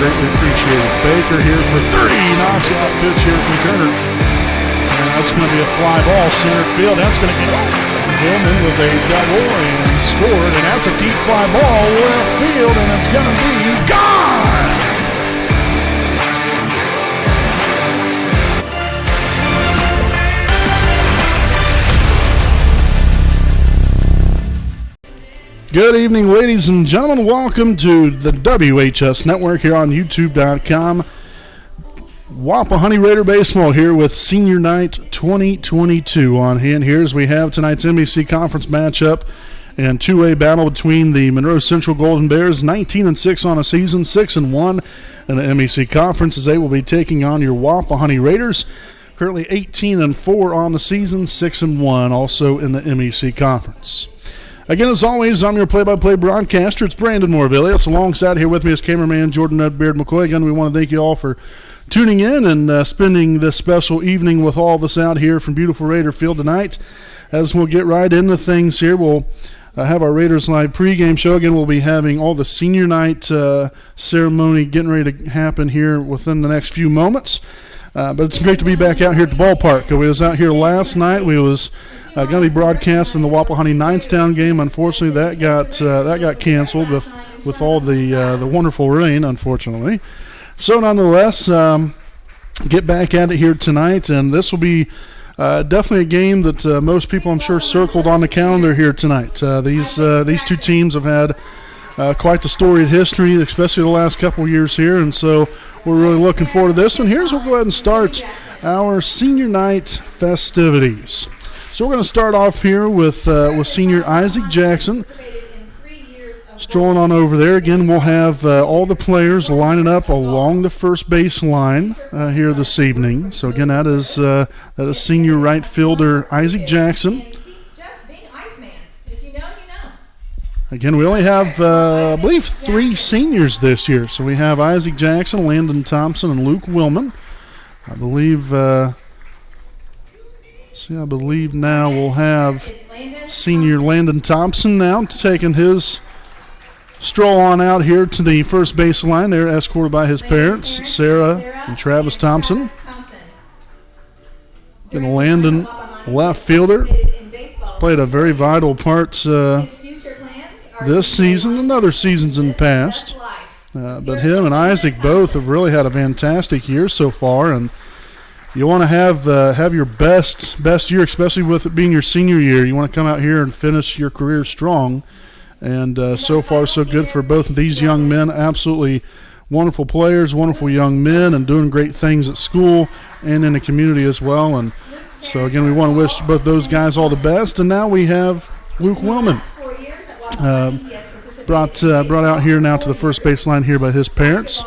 greatly appreciated. Baker here for three. Knocks out pitch here from Turner. And that's going to be a fly ball center field. That's going to get off. Gilman with a double and scored. And that's a deep fly ball left field. And it's going to be gone. Good evening, ladies and gentlemen. Welcome to the WHS Network here on YouTube.com. Wapahani Raider Baseball here with Senior Night 2022 on hand here as we have tonight's MEC Conference matchup and two-way battle between the Monroe Central Golden Bears, 19-6 on a season, 6-1 in the MEC Conference, as they will be taking on your Wapahani Raiders, currently 18-4 on the season, 6-1 also in the MEC Conference. Again, as always, I'm your play-by-play broadcaster. It's Brandon Morvillius. Alongside here with me is cameraman Jordan Edbeard McCoy. Again, we want to thank you all for tuning in and spending this special evening with all of us out here from beautiful Raider Field tonight. As we'll get right into things here, we'll have our Raiders Live pregame show. Again, we'll be having all the senior night ceremony getting ready to happen here within the next few moments. But it's great to be back out here at the ballpark. We was out here last night. We was going to be broadcasting the Wapahani Ninestown game. Unfortunately, that got canceled with all the wonderful rain, unfortunately. So nonetheless, get back at it here tonight, and this will be definitely a game that most people, I'm sure, circled on the calendar here tonight. These two teams have had quite the storied history, especially the last couple years here, and so we're really looking forward to this one. We'll go ahead and start our senior night festivities. So we're going to start off here with senior Isaac Jackson. Strolling on over there. Again, we'll have all the players lining up along the first base line here this evening. So again, that is senior right fielder Isaac Jackson. Again, we only have, I believe, 3 seniors this year. So we have Isaac Jackson, Landon Thompson, and Luke Willman. I believe now we'll have senior Landon Thompson now taking his stroll on out here to the first base line. They're escorted by his parents, Sarah and Travis Thompson. And Landon, left fielder, played a very vital part this season and other seasons in the past. But him and Isaac both have really had a fantastic year so far, and you want to have your best year, especially with it being your senior year. You want to come out here and finish your career strong. And so far, so good for both of these young men. Absolutely wonderful players, wonderful young men, and doing great things at school and in the community as well. And so, again, we want to wish both those guys all the best. And now we have Luke Willman brought out here now to the first base line here by his parents.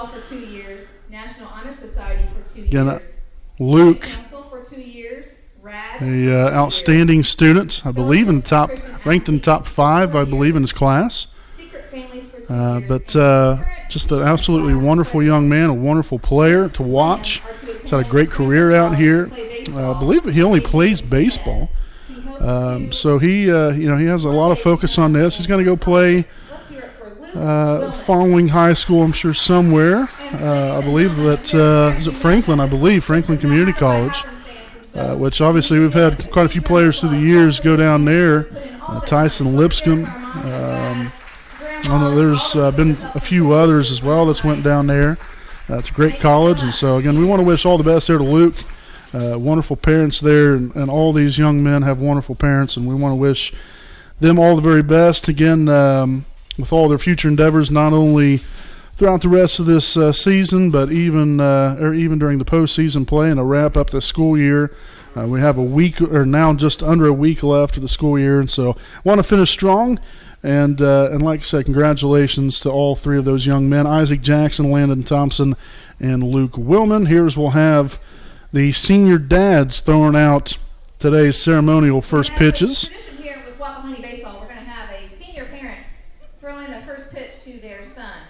Again, Luke, a outstanding student, I believe, ranked in top 5, I believe, in his class. But just an absolutely wonderful young man, a wonderful player to watch. He's had a great career out here. I believe he only plays baseball. So he has a lot of focus on this. He's going to go play following high school, I'm sure, somewhere. I believe that is it Franklin, Franklin Community College, which obviously we've had quite a few players through the years go down there. Tyson Lipscomb. I know there's been a few others as well that's went down there. It's a great college, and so, again, we want to wish all the best there to Luke. Wonderful parents there, and all these young men have wonderful parents, and we want to wish them all the very best. Again, with all their future endeavors, not only throughout the rest of this season, but even during the postseason play and to wrap up the school year. We have a week, or now just under a week left of the school year, and so want to finish strong. And like I said, congratulations to all 3 of those young men, Isaac Jackson, Landon Thompson, and Luke Willman. We'll have the senior dads throwing out today's ceremonial first pitches. Tradition here with Wapahani Baseball, we're going to have a senior parent throw in the first pitch to their son.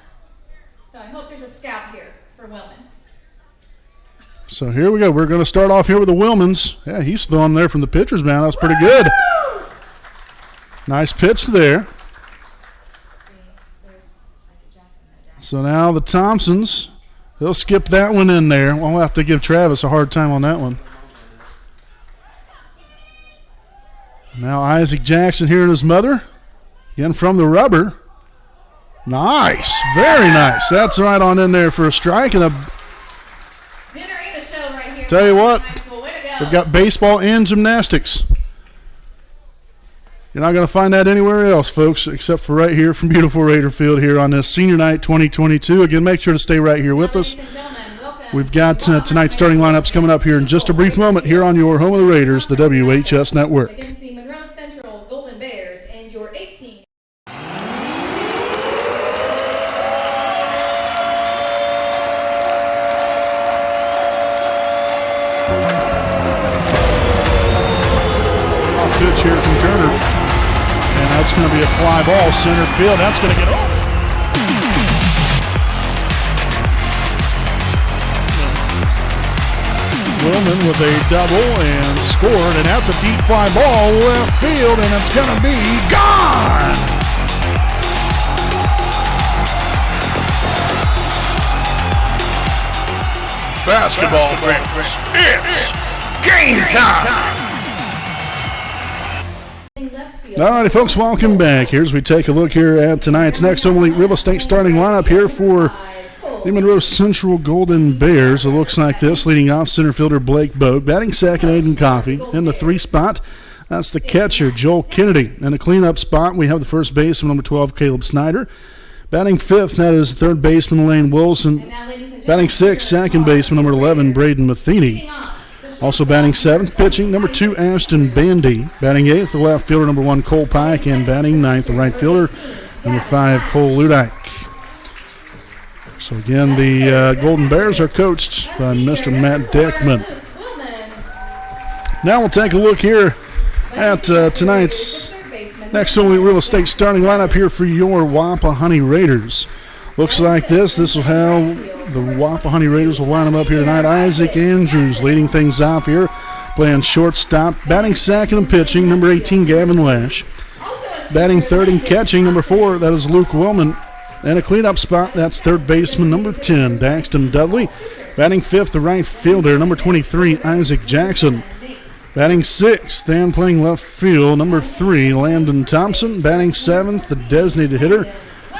So I hope there's a scout here for Willman. So here we go. We're going to start off here with the Willmans. Yeah, he's throwing there from the pitcher's mound. That was pretty good. Nice pitch there. So now the Thompsons He'll skip that one in there. We'll have to give Travis a hard time on that one. Now Isaac Jackson here and his mother. Again from the rubber. Nice. Very nice. That's right on in there for a strike. And show right here. Tell you what, we've got baseball and gymnastics. You're not going to find that anywhere else, folks, except for right here from beautiful Raider Field here on this Senior Night 2022. Again, make sure to stay right here with us. We've got tonight's starting lineups coming up here in just a brief moment here on your home of the Raiders, the WHS Network. Against the Monroe Central Golden Bears and your 18. Pitch here from Turner. And that's going to be a fly ball, center field. That's going to get over. Willman with a double and scored, and that's a deep fly ball left field, and it's going to be gone. Basketball fans, it's game time. All righty, folks, welcome back. Here's we take a look here at tonight's Next Home Elite Real Estate starting lineup here for the Monroe Central Golden Bears. It looks like this. Leading off, center fielder Blake Bogue. Batting second, Aiden Coffey. In the 3 spot, that's the catcher, Joel Kennedy. In the cleanup spot, we have the first baseman, number 12, Caleb Snyder. Batting 5th, that is third baseman, Lane Wilson. Batting 6th, second baseman, number 11, Braden Matheny. Also batting 7th, pitching, number 2, Ashton Bandy. Batting 8th, the left fielder, number 1, Cole Pike. And batting 9th, the right fielder, number 5, Cole Ludyke. So again, the Golden Bears are coached by Mr. Matt Deckman. Now we'll take a look here at tonight's Next Only Real Estate starting lineup here for your Wapahani Raiders. Looks like this. This is how the Wapahani Raiders will line them up here tonight. Isaac Andrews leading things off here, playing shortstop. Batting second and pitching, number 18, Gavin Lash. Batting third and catching, number 4, that is Luke Willman. And a cleanup spot, that's third baseman, number 10, Daxton Dudley. Batting 5th, the right fielder, number 23, Isaac Jackson. Batting 6th, and playing left field, number 3, Landon Thompson. Batting 7th, the designated hitter,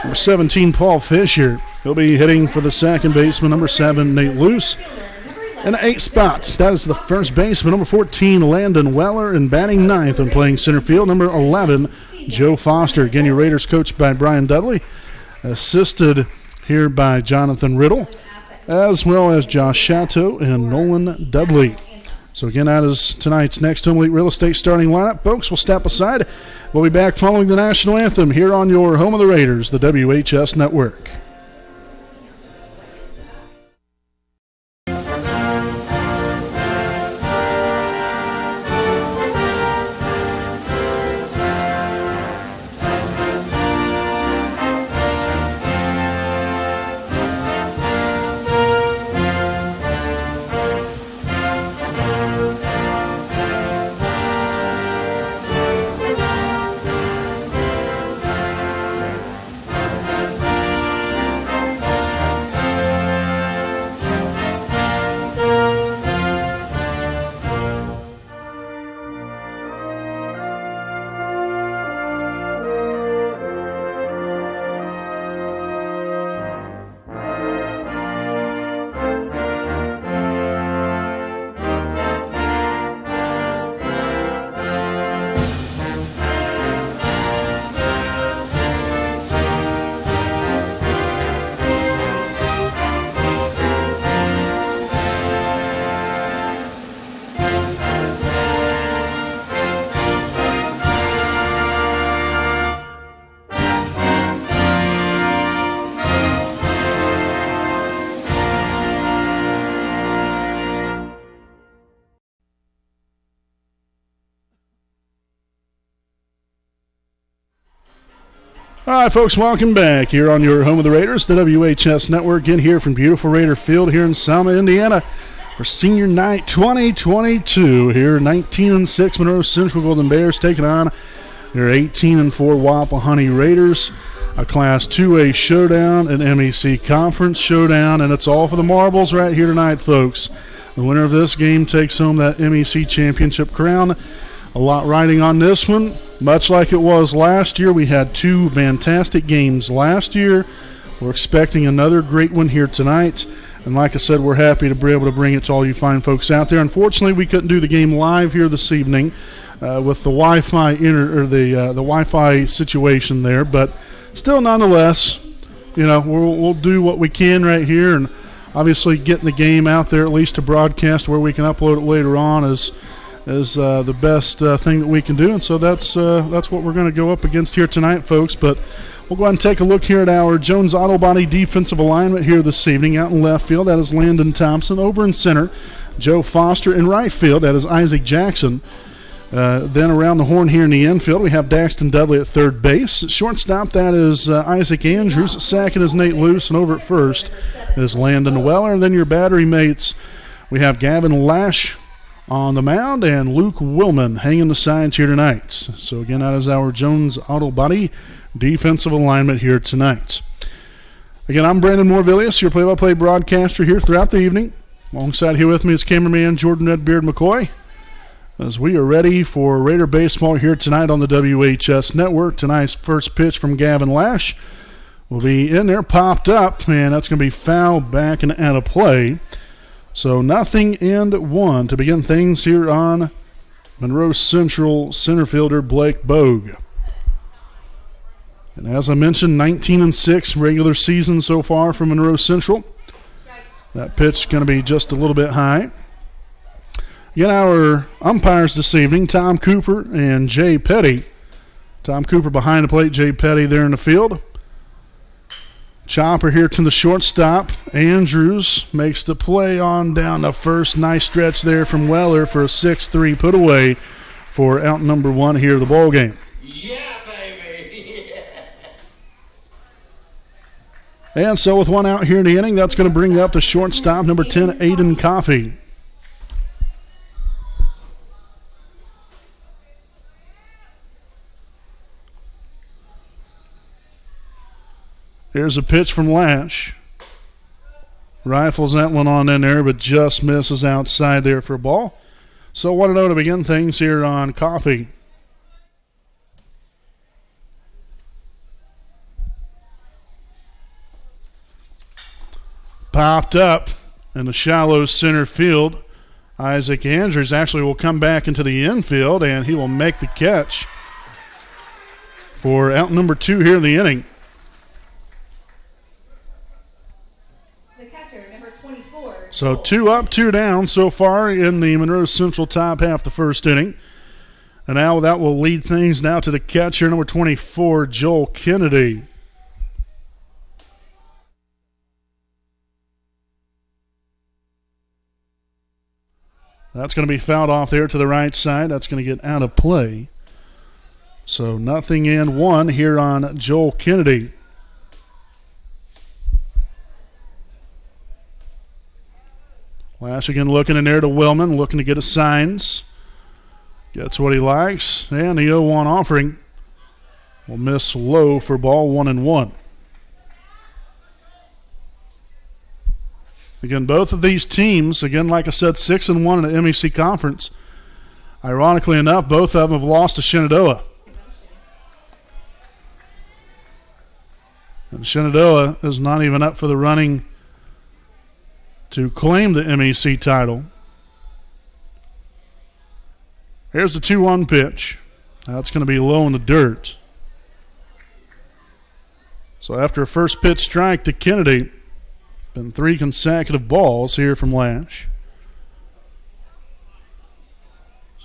number 17, Paul Fisher. He'll be hitting for the second baseman, number 7, Nate Luce. In the 8th spot, that is the first baseman, number 14, Landon Weller. And batting 9th and playing center field, number 11, Joe Foster. Again, your Raiders coached by Brian Dudley, assisted here by Jonathan Riddle, as well as Josh Chateau and Nolan Dudley. So again, that is tonight's Next Home Elite Real Estate starting lineup. Folks, we'll step aside. We'll be back following the national anthem here on your home of the Raiders, the WHS Network. All right, folks, welcome back here on your home of the Raiders, the WHS Network. In here from beautiful Raider Field here in Selma, Indiana, for Senior Night 2022. Here, 19-6 Monroe Central Golden Bears taking on their 18-4 Wapahani Raiders. a Class 2A showdown, an MEC Conference showdown, and it's all for the marbles right here tonight, folks. The winner of this game takes home that MEC championship crown. A lot riding on this one. Much like it was last year, we had two fantastic games last year. We're expecting another great one here tonight. And like I said, we're happy to be able to bring it to all you fine folks out there. Unfortunately, we couldn't do the game live here this evening with the Wi-Fi the Wi-Fi situation there, but still, nonetheless, we'll do what we can right here, and obviously getting the game out there at least to broadcast where we can upload it later on is the best thing that we can do, and so that's what we're going to go up against here tonight, folks. But we'll go ahead and take a look here at our Jones Auto Body defensive alignment here this evening. Out in left field, that is Landon Thompson. Over in center, Joe Foster. In right field, that is Isaac Jackson. Then around the horn here in the infield, we have Daxton Dudley at third base. At shortstop, that is Isaac Andrews. At second is Nate Luce, and over at first is Landon Weller. And then your battery mates, we have Gavin Lash on the mound and Luke Willman hanging the signs here tonight. So again, that is our Jones Auto Body defensive alignment here tonight. Again, I'm Brandon Morvillius, your play-by-play broadcaster here throughout the evening. Alongside here with me is cameraman Jordan Redbeard McCoy, as we are ready for Raider baseball here tonight on the WHS Network. Tonight's first pitch from Gavin Lash will be in there, popped up, and that's going to be fouled back and out of play. So 0-1 to begin things here on Monroe Central center fielder Blake Bogue. And as I mentioned, 19-6 regular season so far for Monroe Central. That pitch is going to be just a little bit high. Again, our umpires this evening, Tom Cooper and Jay Petty. Tom Cooper behind the plate, Jay Petty there in the field. Chopper here to the shortstop. Andrews makes the play on down the first. Nice stretch there from Weller for a 6-3 put away for out number one here of the ball game. Yeah, baby. And so with one out here in the inning, that's going to bring up the shortstop, number 10, Aiden Coffey. Here's a pitch from Lash. Rifles that one on in there, but just misses outside there for a ball. So 1-0 to begin things here on Coffee. Popped up in the shallow center field. Isaac Andrews actually will come back into the infield, and he will make the catch for out number 2 here in the inning. So 2 up, 2 down so far in the Monroe Central top half the first inning. And now that will lead things now to the catcher, number 24, Joel Kennedy. That's going to be fouled off there to the right side. That's going to get out of play. So 0-1 here on Joel Kennedy. Lash again looking in there to Willman, looking to get his signs. Gets what he likes. And the 0-1 offering will miss low for ball 1-1. Again, both of these teams, again, like I said, 6-1 in the MEC Conference. Ironically enough, both of them have lost to Shenandoah. And Shenandoah is not even up for the running to claim the MEC title. Here's the 2-1 pitch. That's going to be low in the dirt. So after a first pitch strike to Kennedy, been 3 consecutive balls here from Lash.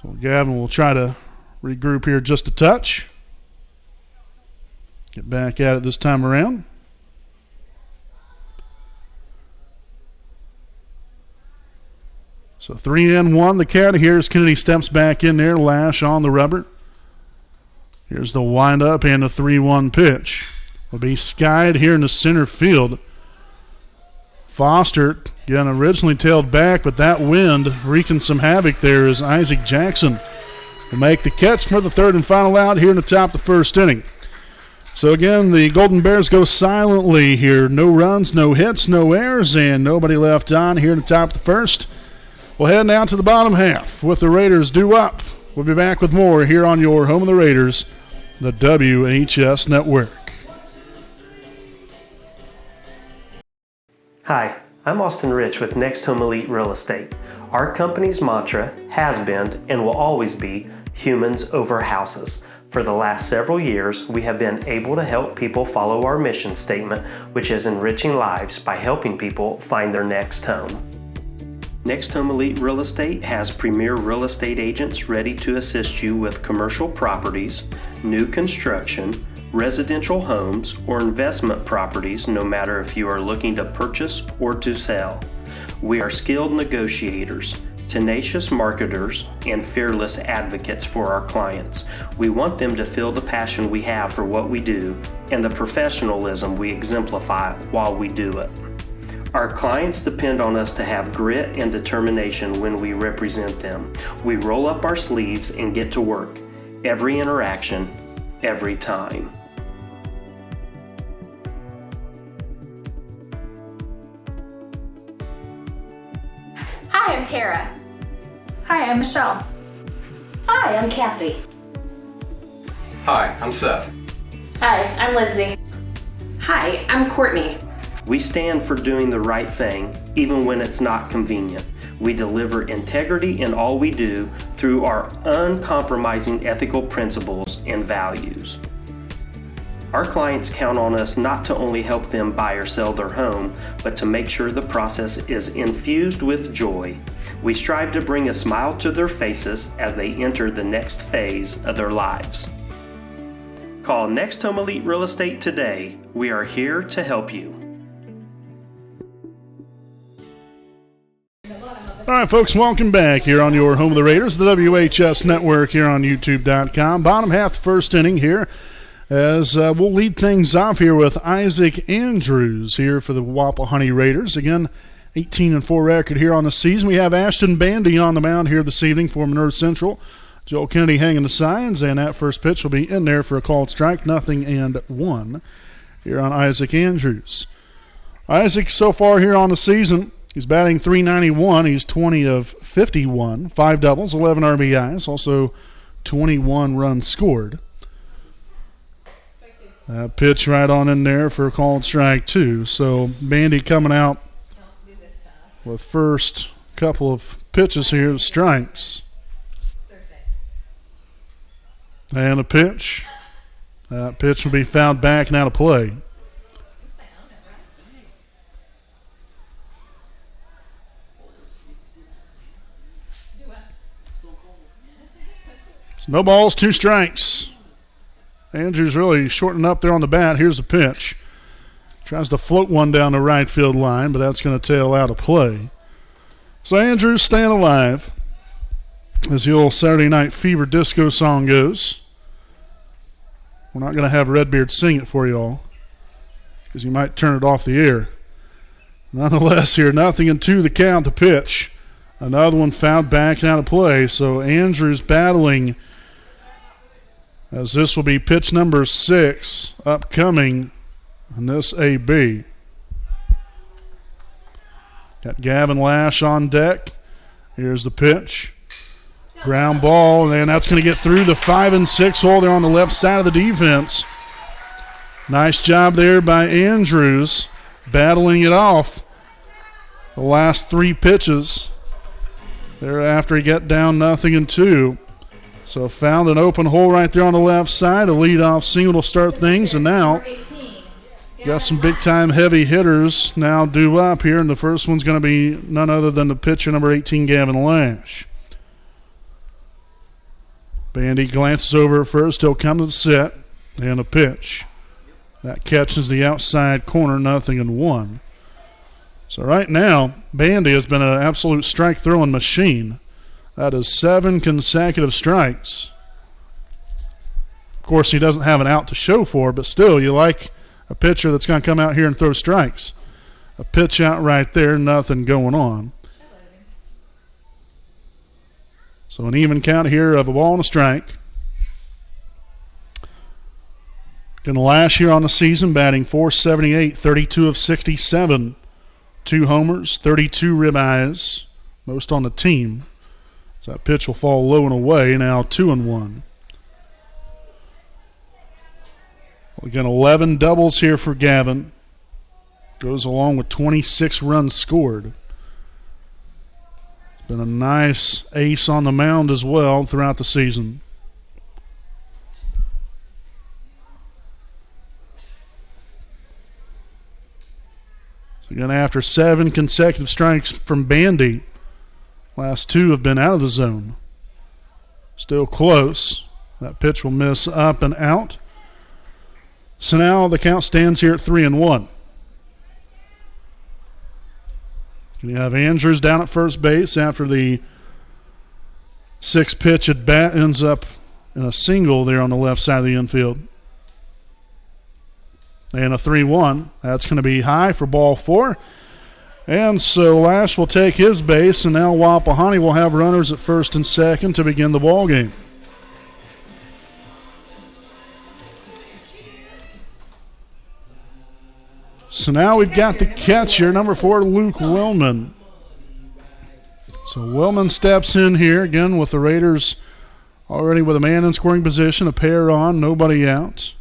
So Gavin will try to regroup here just a touch. Get back at it this time around. So 3-1 the count here as Kennedy steps back in there. Lash on the rubber. Here's the windup and the 3-1 pitch. Will be skied here in the center field. Foster, again, originally tailed back, but that wind wreaking some havoc there as Isaac Jackson will make the catch for the third and final out here in the top of the first inning. So again, the Golden Bears go silently here. No runs, no hits, no errors, and nobody left on here at the top of the first. We'll head now to the bottom half with the Raiders due up. We'll be back with more here on your home of the Raiders, the WHS Network. Hi, I'm Austin Rich with Next Home Elite Real Estate. Our company's mantra has been and will always be humans over houses. For the last several years, we have been able to help people follow our mission statement, which is enriching lives by helping people find their next home. Next Home Elite Real Estate has premier real estate agents ready to assist you with commercial properties, new construction, residential homes, or investment properties, no matter if you are looking to purchase or to sell. We are skilled negotiators, tenacious marketers, and fearless advocates for our clients. We want them to feel the passion we have for what we do and the professionalism we exemplify while we do it. Our clients depend on us to have grit and determination when we represent them. We roll up our sleeves and get to work. Every interaction, every time. Hi, I'm Tara. Hi, I'm Michelle. Hi, I'm Kathy. Hi, I'm Seth. Hi, I'm Lindsay. Hi, I'm Courtney. We stand for doing the right thing, even when it's not convenient. We deliver integrity in all we do through our uncompromising ethical principles and values. Our clients count on us not to only help them buy or sell their home, but to make sure the process is infused with joy. We strive to bring a smile to their faces as they enter the next phase of their lives. Call Next Home Elite Real Estate today. We are here to help you. All right, folks, welcome back here on your home of the Raiders, the WHS Network here on YouTube.com. Bottom half the first inning here, as we'll lead things off here with Isaac Andrews here for the Wapahani Raiders. Again, 18-4 record here on the season. We have Ashton Bandy on the mound here this evening for Monroe Central. Joel Kennedy hanging the signs, and that first pitch will be in there for a called strike, 0-1 here on Isaac Andrews. Isaac, so far here on the season, he's batting .391. He's 20 of 51, 5 doubles, 11 RBIs, also 21 runs scored. Pitch right on in there for a called strike, too. So Bandy coming out with first couple of pitches here, strikes. And a pitch. That pitch will be fouled back and out of play. So no balls, 2 strikes. Andrews really shortening up there on the bat. Here's the pitch. Tries to float one down the right field line, but that's going to tail out of play. So Andrews staying alive, as the old Saturday Night Fever disco song goes. We're not going to have Redbeard sing it for you all, because you might turn it off the air. Nonetheless, here, 0-2 the count, the pitch. Another one fouled back and out of play. So Andrews battling, as this will be pitch number 6 upcoming in this AB. Got Gavin Lash on deck. Here's the pitch. Ground ball, and that's going to get through the 5 and 6 hole there on the left side of the defense. Nice job there by Andrews, battling it off the last 3 pitches. Thereafter, he got down 0-2. So found an open hole right there on the left side. A leadoff single to start things, and now got some big-time heavy hitters now due up here, and the first one's going to be none other than the pitcher, number 18, Gavin Lash. Bandy glances over at first. He'll come to the set, and a pitch. That catches the outside corner, 0-1. So right now, Bandy has been an absolute strike-throwing machine. That is 7 consecutive strikes. Of course, he doesn't have an out to show for, but still, you like a pitcher that's going to come out here and throw strikes. A pitch out right there, nothing going on. So an even count here of a ball and a strike. Going to last year on the season, batting .478, 32 of 67. 2 homers, 32 ribeyes, most on the team. So that pitch will fall low and away, now 2-1. We got 11 doubles here for Gavin. Goes along with 26 runs scored. It's been a nice ace on the mound as well throughout the season. So again, after 7 consecutive strikes from Bandy, last 2 have been out of the zone. Still close. That pitch will miss up and out. So now the count stands here at 3-1. You have Andrews down at first base after the 6th pitch at bat ends up in a single there on the left side of the infield. And a 3-1. That's going to be high for ball 4. And so Lash will take his base, and now Wapahani will have runners at first and second to begin the ball game. So now we've got the catcher, number 4, Luke Willman. So Willman steps in here again with the Raiders already with a man in scoring position, a pair on, nobody out.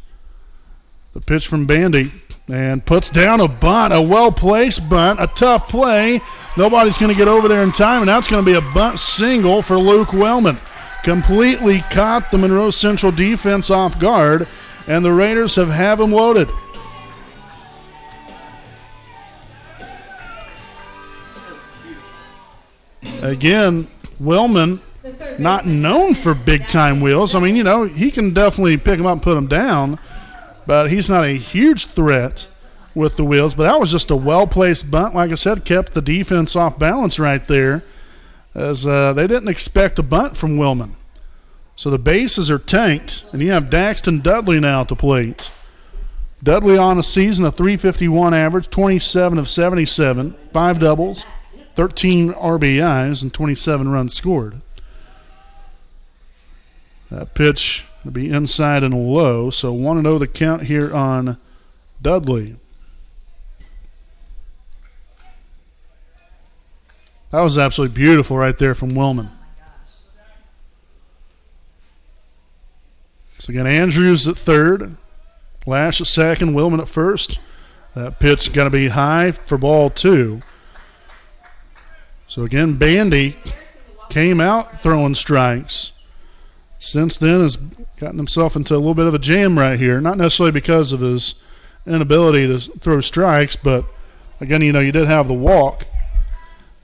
The pitch from Bandy, and puts down a bunt, a well-placed bunt, a tough play. Nobody's going to get over there in time, and that's going to be a bunt single for Luke Wellman. Completely caught the Monroe Central defense off guard, and the Raiders have him loaded. Again, Wellman not known for big-time wheels. I mean, you know, he can definitely pick him up and put him down, but he's not a huge threat with the wheels. But that was just a well-placed bunt. Like I said, kept the defense off balance right there, as they didn't expect a bunt from Willman. So the bases are tanked, and you have Daxton Dudley now at the plate. Dudley on a season, a .351 average, 27 of 77, 5 doubles, 13 RBIs, and 27 runs scored. That pitch will be inside and low, so 1-0 the count here on Dudley. That was absolutely beautiful right there from Willman. So again, Andrews at third, Lash at second, Willman at first. That pitch got to be high for ball 2. So again, Bandy came out throwing strikes. Since then has gotten himself into a little bit of a jam right here. Not necessarily because of his inability to throw strikes, but again, you know, you did have the walk.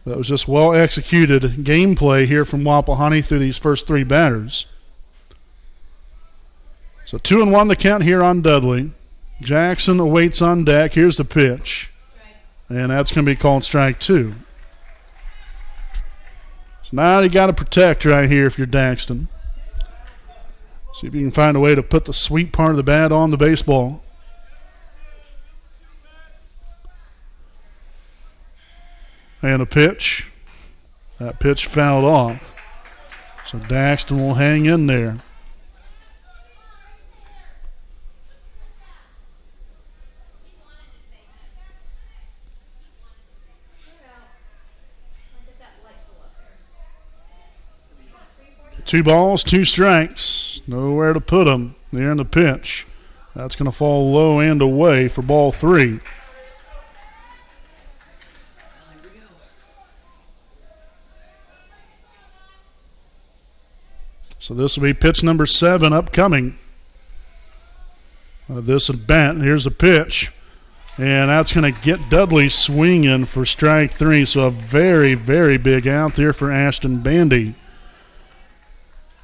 That was just well-executed gameplay here from Wapahani through these first 3 batters. So 2-1 the count here on Dudley. Jackson awaits on deck. Here's the pitch. And that's going to be called strike 2. So now you got to protect right here if you're Daxton. See if you can find a way to put the sweet part of the bat on the baseball. And a pitch. That pitch fouled off. So Daxton will hang in there. Two balls, 2 strikes. Nowhere to put them. There in the pitch. That's going to fall low and away for ball 3. So this will be pitch number 7 upcoming. This at bat. Here's a pitch. And that's going to get Dudley swinging for strike 3. So a very, very big out there for Ashton Bandy.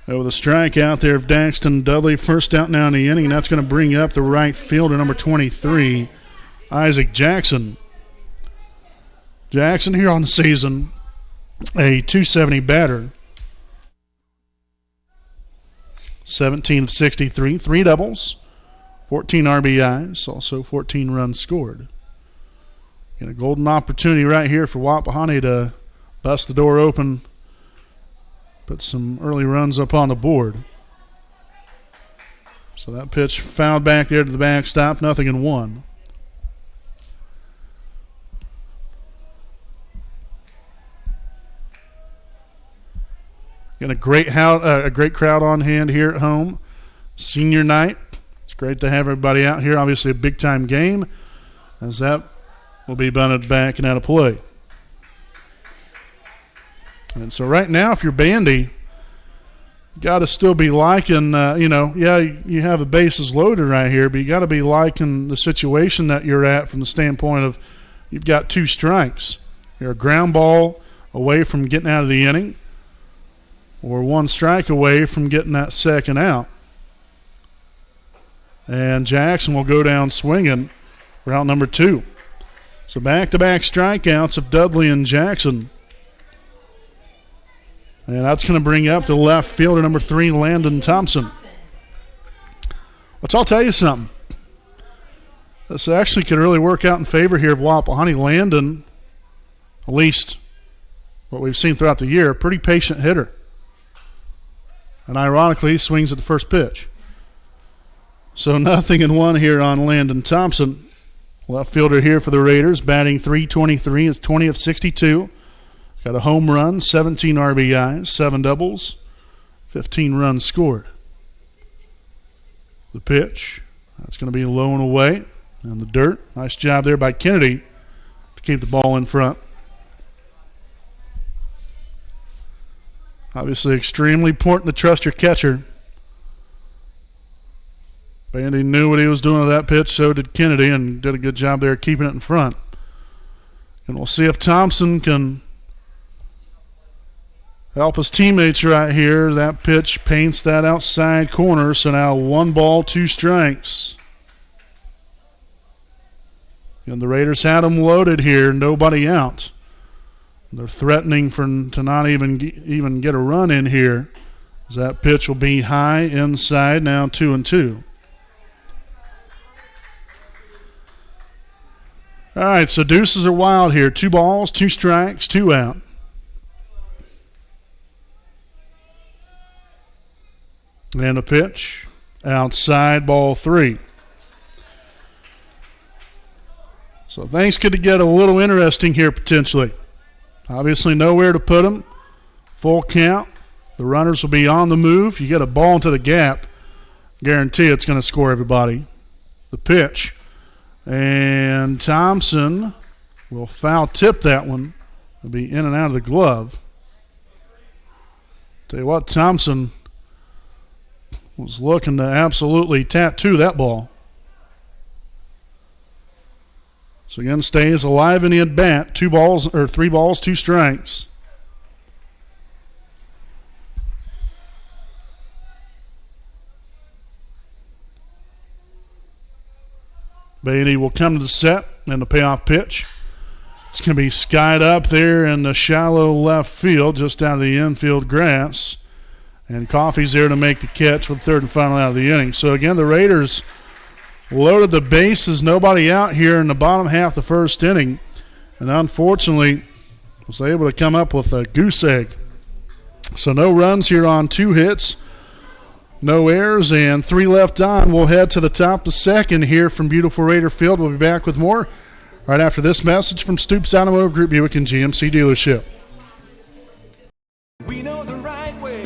With a strike out there of Daxton Dudley. First out now in the inning. That's going to bring up the right fielder, number 23, Isaac Jackson. Jackson here on the season, a .270 batter. 17 of 63, 3 doubles, 14 RBIs, also 14 runs scored. And a golden opportunity right here for Wapahani to bust the door open, put some early runs up on the board. So that pitch fouled back there to the backstop, 0-1. Got a great crowd on hand here at home. Senior night. It's great to have everybody out here. Obviously a big-time game, as that will be bunted back and out of play. And so right now, if you're Bandy, you got to still be liking, you have the bases loaded right here, but you got to be liking the situation that you're at from the standpoint of you've got 2 strikes. You're a ground ball away from getting out of the inning, or 1 strike away from getting that second out. And Jackson will go down swinging for out number 2. So back-to-back strikeouts of Dudley and Jackson. And that's going to bring up the left fielder, number 3, Landon Thompson. But I'll tell you something. This actually could really work out in favor here of Wapahani. Landon, at least what we've seen throughout the year, a pretty patient hitter. And ironically, he swings at the first pitch. So 0-1 here on Landon Thompson. Left fielder here for the Raiders, batting .323. It's 20 of 62. Got a home run, 17 RBIs, 7 doubles, 15 runs scored. The pitch, that's going to be low and away. And the dirt, nice job there by Kennedy to keep the ball in front. Obviously extremely important to trust your catcher. Bandy knew what he was doing with that pitch, so did Kennedy, and did a good job there keeping it in front. And we'll see if Thompson can help his teammates right here. That pitch paints that outside corner, so now 1 ball, 2 strikes. And the Raiders had them loaded here, nobody out. They're threatening to not even get a run in here, as that pitch will be high inside, now 2-2. All right, so deuces are wild here. 2 balls, 2 strikes, 2 out. And a pitch, outside, ball 3. So things could get a little interesting here potentially. Obviously nowhere to put them. Full count. The runners will be on the move. You get a ball into the gap, guarantee it's going to score everybody. The pitch. And Thompson will foul tip that one. It'll be in and out of the glove. Tell you what, Thompson was looking to absolutely tattoo that ball. So again, stays alive in the at-bat. 3 balls, 2 strikes. Beatty will come to the set and the payoff pitch. It's going to be skied up there in the shallow left field, just out of the infield grass. And Coffey's there to make the catch for the 3rd and final out of the inning. So again, the Raiders loaded the bases, nobody out here in the bottom half of the first inning. And unfortunately, was able to come up with a goose egg. So no runs here on 2 hits. No errors, and 3 left on. We'll head to the top of the second here from beautiful Raider Field. We'll be back with more right after this message from Stoops Automotive Group Buick and GMC dealership. We know the right way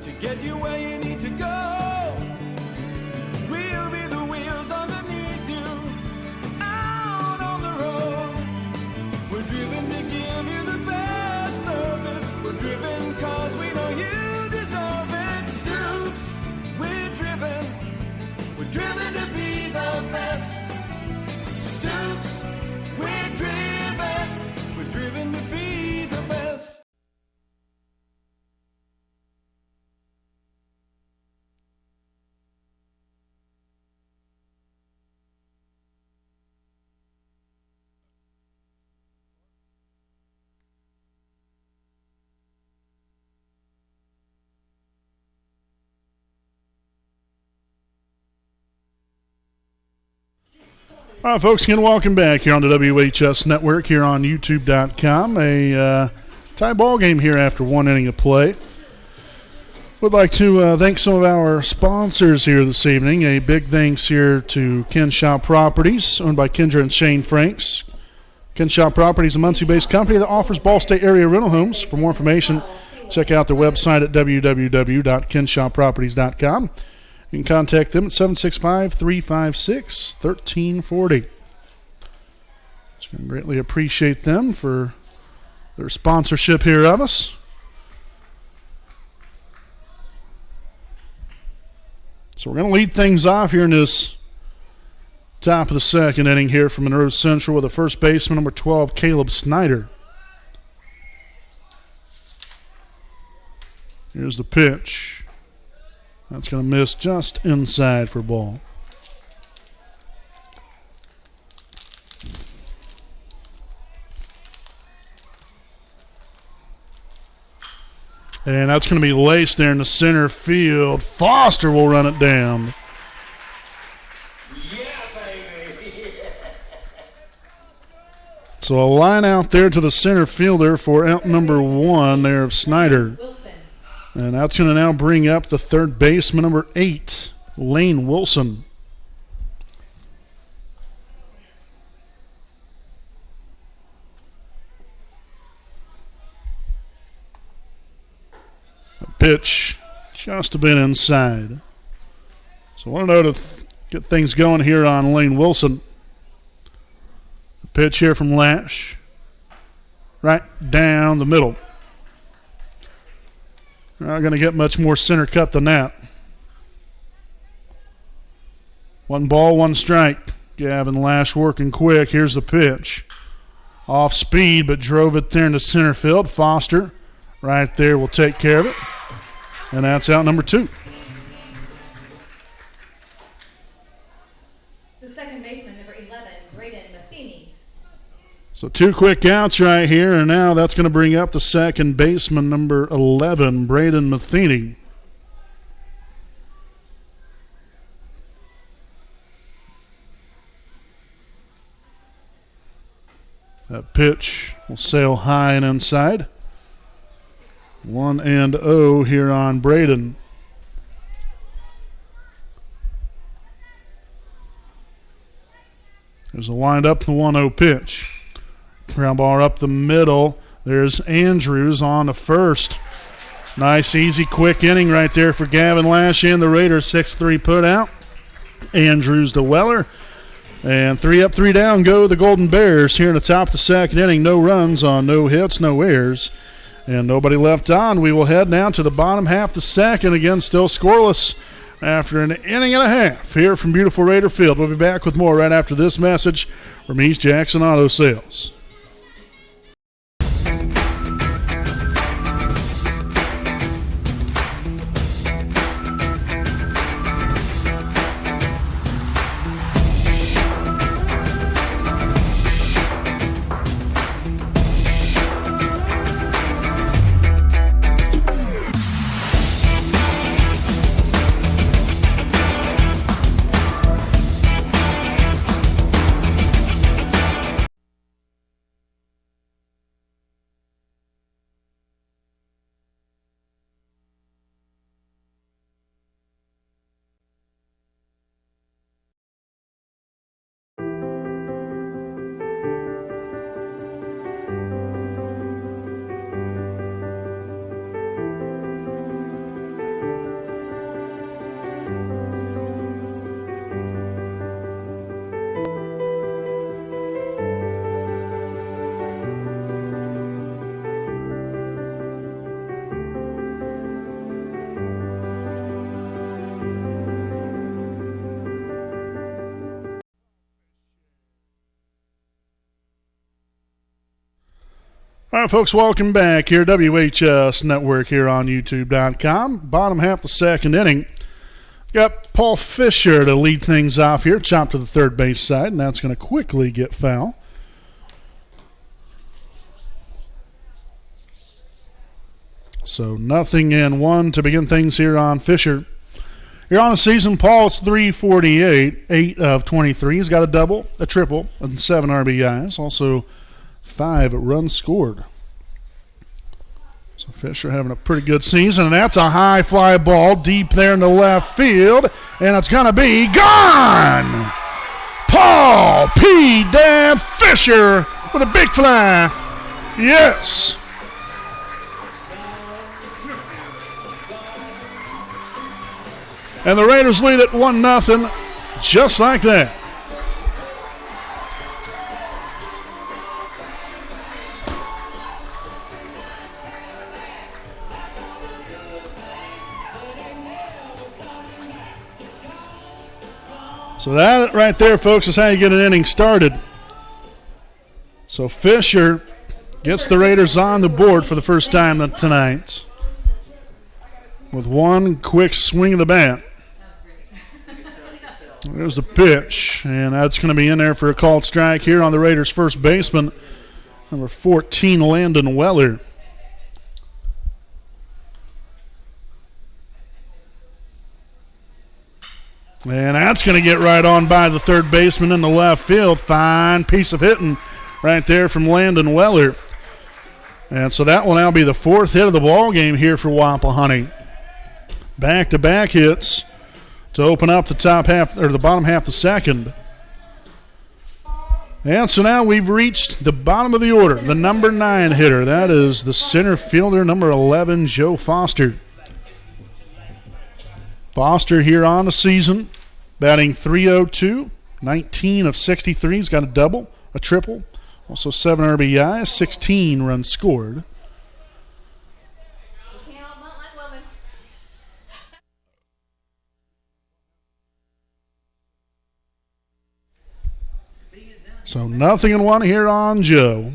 to get you where you need to go. We'll be the wheels underneath you out on the road. We're driven to give you the best service. We're driven cause we know you deserve it. We're driven to be the best. Stoops, we're driven to be the best. All right, folks, again, welcome back here on the WHS Network here on YouTube.com. A tie ball game here after 1 inning of play. Would like to thank some of our sponsors here this evening. A big thanks here to Kenshaw Properties, owned by Kendra and Shane Franks. Kenshaw Properties is a Muncie-based company that offers Ball State area rental homes. For more information, check out their website at www.kenshawproperties.com. You can contact them at 765-356-1340. So I greatly appreciate them for their sponsorship here of us. So we're going to lead things off here in this top of the second inning here from Monroe Central with the first baseman, number 12, Caleb Snyder. Here's the pitch. That's going to miss just inside for ball. And that's going to be laced there in the center field. Foster will run it down. Yeah, baby. So a line out there to the center fielder for out number 1 there of Snyder. And that's going to now bring up the third baseman, number 8, Lane Wilson. Pitch just a bit inside. So I want to get things going here on Lane Wilson. The pitch here from Lash. Right down the middle. Not going to get much more center cut than that. 1 ball, 1 strike. Gavin Lash working quick. Here's the pitch. Off speed, but drove it there into center field. Foster right there will take care of it. And that's out number 2. The second baseman, number 11, Braden Matheny. So 2 quick outs right here, and now that's going to bring up the second baseman, number 11, Braden Matheny. That pitch will sail high and inside. 1-0 here on Braden. There's a wind up, the 1-0 pitch. Ground ball up the middle. There's Andrews on the first. Nice, easy, quick inning right there for Gavin Lash and the Raiders. 6-3 put out. Andrews to Weller. And 3 up, 3 down go the Golden Bears here in the top of the second inning. No runs on no hits, no errors. And nobody left on. We will head now to the bottom half of the second. Again, still scoreless after an inning and a half here from beautiful Raider Field. We'll be back with more right after this message from East Jackson Auto Sales. All right, folks, welcome back here. WHS Network here on YouTube.com. Bottom half of the second inning. Got Paul Fisher to lead things off here. Chop to the third base side, and that's going to quickly get foul. So 0-1 to begin things here on Fisher. Here on the season, Paul's .348, 8 of 23. He's got a double, a triple, and 7 RBIs. Also 5 runs scored. So Fisher having a pretty good season, and that's a high fly ball deep there in the left field, and it's going to be gone. Paul P. Dan Fisher with a big fly. Yes. And the Raiders lead it 1-0, just like that. So that right there, folks, is how you get an inning started. So Fisher gets the Raiders on the board for the first time tonight with one quick swing of the bat. There's the pitch, and that's going to be in there for a called strike here on the Raiders' first baseman, number 14, Landon Weller. And that's going to get right on by the third baseman in the left field. Fine piece of hitting right there from Landon Weller. And so that will now be the fourth hit of the ball game here for Wapahani. Back-to-back hits to open up the top half or the bottom half of the second. And so now we've reached the bottom of the order. The number 9 hitter. That is the center fielder, number 11, Joe Foster. Foster here on the season, batting .302, 19 of 63. He's got a double, a triple, also 7 RBIs, 16 runs scored. So 0-1 here on Joe.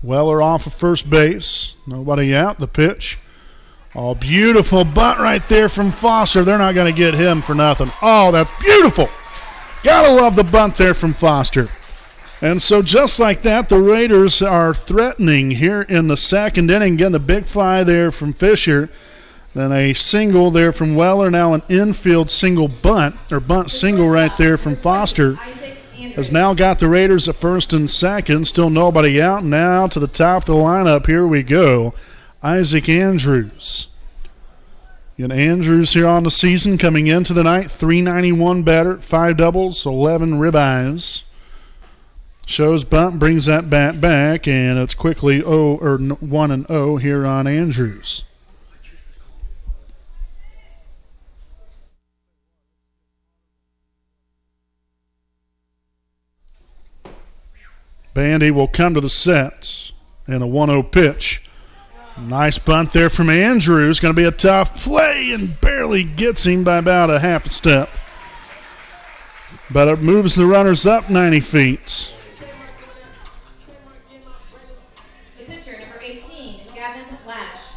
Weller off of first base. Nobody out. The pitch. Oh, beautiful bunt right there from Foster. They're not going to get him for nothing. Oh, that's beautiful. Gotta love the bunt there from Foster. And so just like that, the Raiders are threatening here in the second inning. Getting a big fly there from Fisher. Then a single there from Weller. Now an infield single bunt, or bunt single right there from Foster. Has now got the Raiders at first and second. Still nobody out. Now to the top of the lineup. Here we go. Isaac Andrews. And Andrews here on the season coming into the night. .391 batter, 5 doubles, 11 ribeyes. Shows bunt, brings that bat back, and it's quickly 1-0 here on Andrews. Bandy will come to the set and a 1-0 pitch. Nice bunt there from Andrews. Going to be a tough play and barely gets him by about a half a step. But it moves the runners up 90 feet. The pitcher, number 18, Gavin Lash.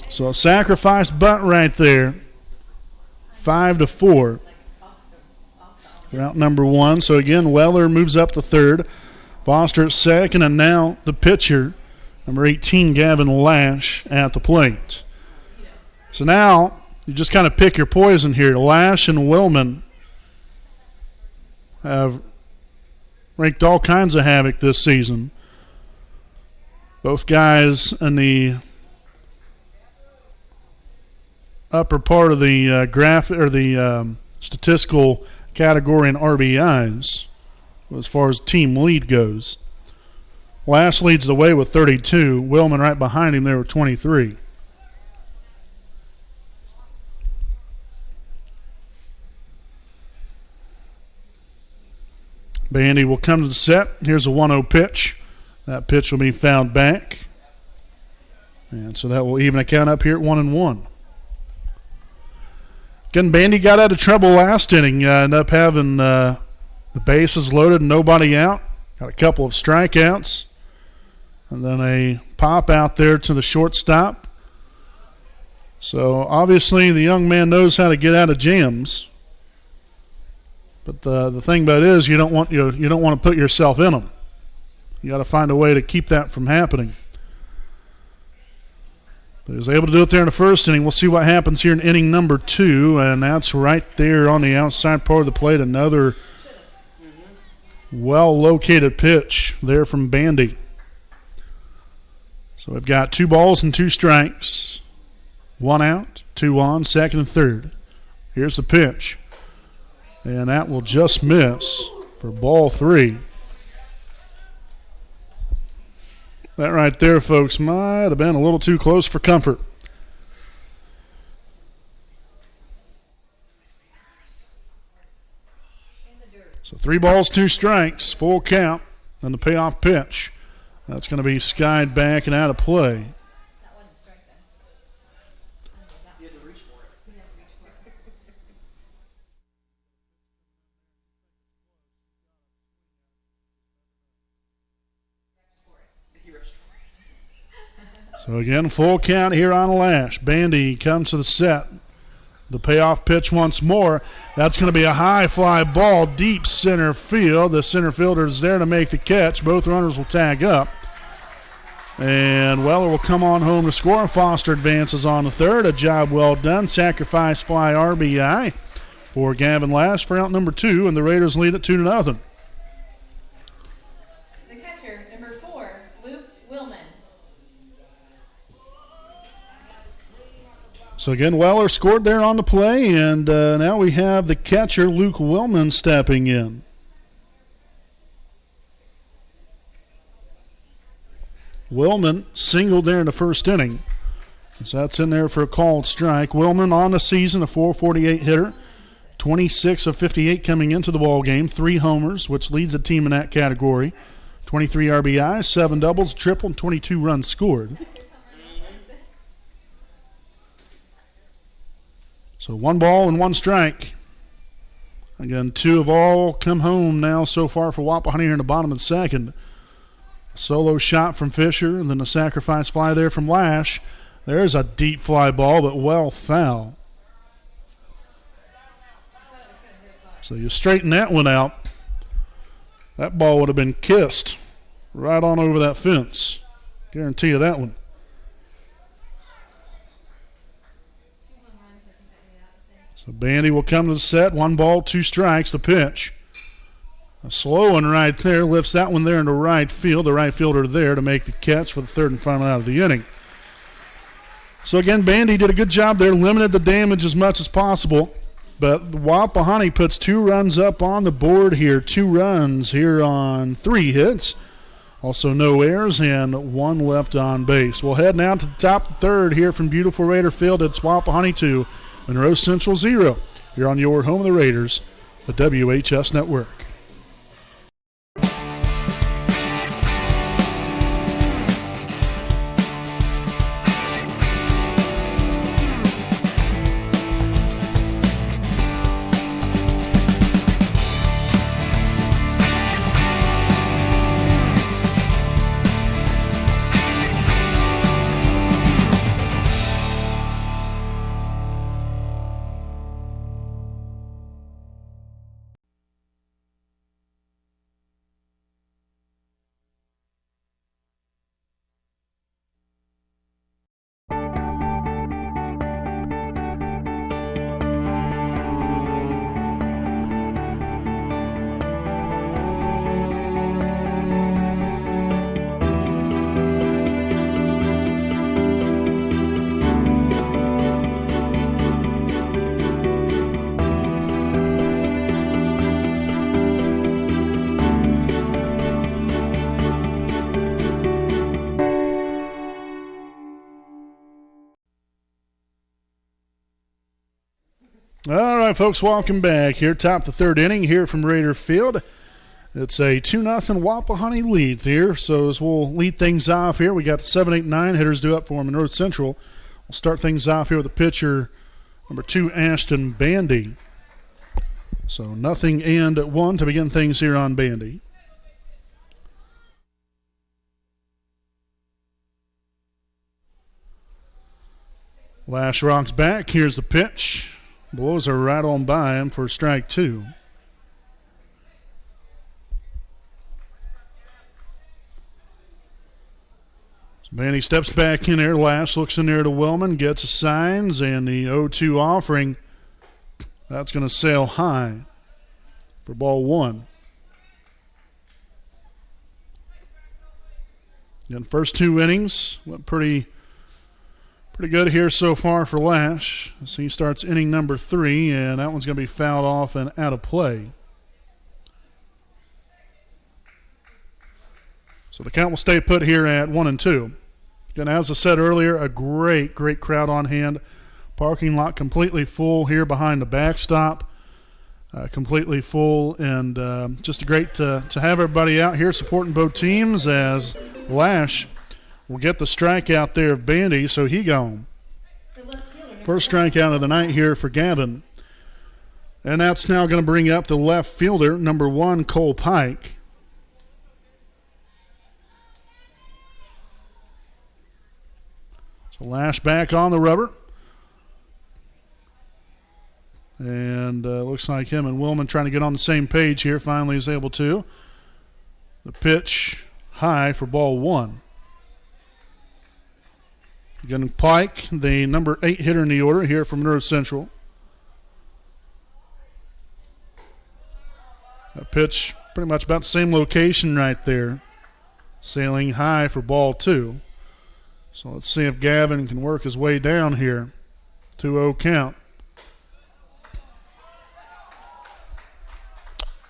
So a sacrifice bunt right there. 5-4. Route number 1. So again, Weller moves up to third. Foster at second, and now the pitcher, number 18, Gavin Lash, at the plate. So now you just kind of pick your poison here. Lash and Willman have wreaked all kinds of havoc this season. Both guys in the upper part of the graph or the statistical category in RBIs as far as team lead goes. Lash leads the way with 32. Willman right behind him there with 23. Bandy will come to the set. Here's a 1-0 pitch. That pitch will be fouled back. And so that will even a count up here at 1-1. Again, Bandy got out of trouble last inning. Ended up having the bases loaded and nobody out. Got a couple of strikeouts. And then a pop out there to the shortstop. So obviously the young man knows how to get out of jams. But the thing about it is you don't want to put yourself in them. You got to find a way to keep that from happening. But he was able to do it there in the first inning. We'll see what happens here in inning number 2, and that's right there on the outside part of the plate. Another Well-located pitch there from Bandy. So we've got 2 balls and 2 strikes. 1 out, 2 on, second and third. Here's the pitch. And that will just miss for ball 3. That right there, folks, might have been a little too close for comfort. So 3 balls, 2 strikes, full count, and the payoff pitch. That's going to be skied back and out of play. So again, full count here on Lash. Bandy comes to the set. The payoff pitch once more. That's going to be a high fly ball, deep center field. The center fielder is there to make the catch. Both runners will tag up. And Weller will come on home to score. Foster advances on the third. A job well done. Sacrifice fly RBI for Gavin Lash for out number 2, and the Raiders lead it 2-0. The catcher, number 4, Luke Willman. So again, Weller scored there on the play, and now we have the catcher, Luke Willman, stepping in. Willman singled there in the first inning. So that's in there for a called strike. Willman on the season, a .448 hitter, 26 of 58 coming into the ball game, 3 homers, which leads the team in that category. 23 RBIs, 7 doubles, triple, and 22 runs scored. So 1 ball and 1 strike. Again, 2 have all come home now so far for Wapahani here in the bottom of the second. A solo shot from Fisher, and then a sacrifice fly there from Lash. There's a deep fly ball, but well foul. So you straighten that one out. That ball would have been kissed right on over that fence. Guarantee you that one. So Bandy will come to the set. 1 ball, 2 strikes, the pitch. A slow one right there. Lifts that one there into right field. The right fielder there to make the catch for the third and final out of the inning. So again, Bandy did a good job there. Limited the damage as much as possible. But Wapahani puts 2 runs up on the board here. 2 runs here on 3 hits. Also no errors and 1 left on base. We'll head now to the top of the third here from beautiful Raider Field. It's Wapahani 2, Monroe Central 0. Here on your home of the Raiders, the WHS Network. All right, folks, welcome back here. Top of the third inning here from Raider Field. It's a 2-0 Wapahani lead here. So as we'll lead things off here, we got the 7, 8, 9 hitters due up for Monroe Central. We'll start things off here with the pitcher, number 2, Ashton Bandy. So 0-1 to begin things here on Bandy. Lash rocks back. Here's the pitch. Blows are right on by him for strike 2. So Bandy steps back in there. Lash looks in there to Willman, gets the signs, and the 0-2 offering. That's going to sail high for ball 1. Again, first 2 innings went pretty good here so far for Lash. So he starts inning number 3, and that one's going to be fouled off and out of play. So the count will stay put here at 1-2. Again, as I said earlier, a great crowd on hand. Parking lot completely full here behind the backstop. Completely full, and just great to have everybody out here supporting both teams as Lash will get the strikeout there of Bandy, so he gone. First strikeout of the night here for Gavin. And that's now going to bring up the left fielder, number 1, Cole Pike. So Lash back on the rubber. And looks like him and Willman trying to get on the same page here. Finally is able to. The pitch high for ball 1. Again, Pike, the number 8 hitter in the order here from Monroe Central. That pitch pretty much about the same location right there. Sailing high for ball 2. So let's see if Gavin can work his way down here. 2-0 count.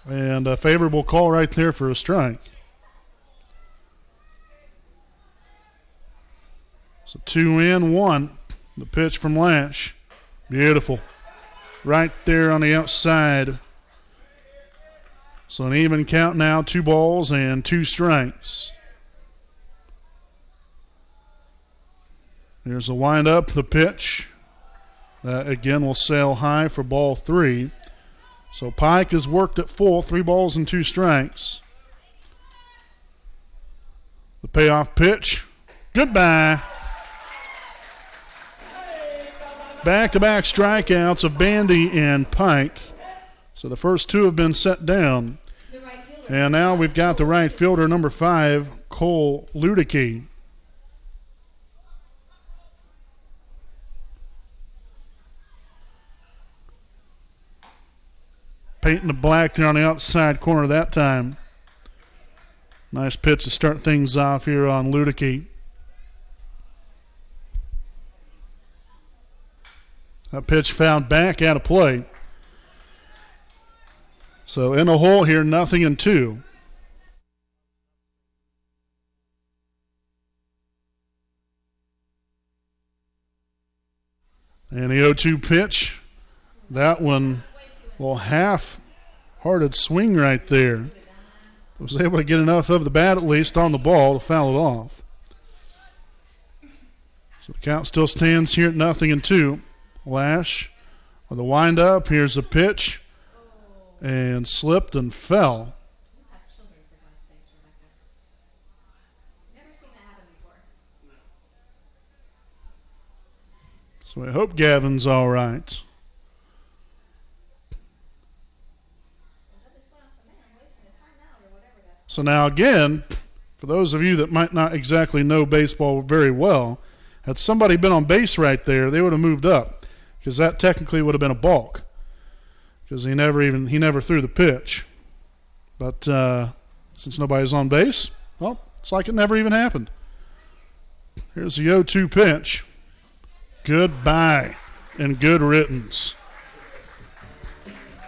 And a favorable call right there for a strike. So 2-1. The pitch from Lash. Beautiful. Right there on the outside. So an even count now. 2 balls and 2 strikes. Here's the windup, the pitch. That again will sail high for ball 3. So Pike has worked at full, 3 balls and 2 strikes. The payoff pitch. Goodbye. Back-to-back strikeouts of Bandy and Pike. So the first 2 have been set down. And now we've got the right fielder, number 5, Cole Ludicky. Painting the black there on the outside corner that time. Nice pitch to start things off here on Ludicky. That pitch found back out of play. So in the hole here, 0-2. And the 0-2 pitch. That one, well, half-hearted swing right there. Was able to get enough of the bat at least on the ball to foul it off. So the count still stands here at 0-2. Lash with a windup. Here's the pitch. And slipped and fell. So I hope Gavin's all right. So now again, for those of you that might not exactly know baseball very well, had somebody been on base right there, they would have moved up, because that technically would have been a balk, because he never threw the pitch. But since nobody's on base, well, it's like it never even happened. Here's the 0-2 pitch. Goodbye and good riddance.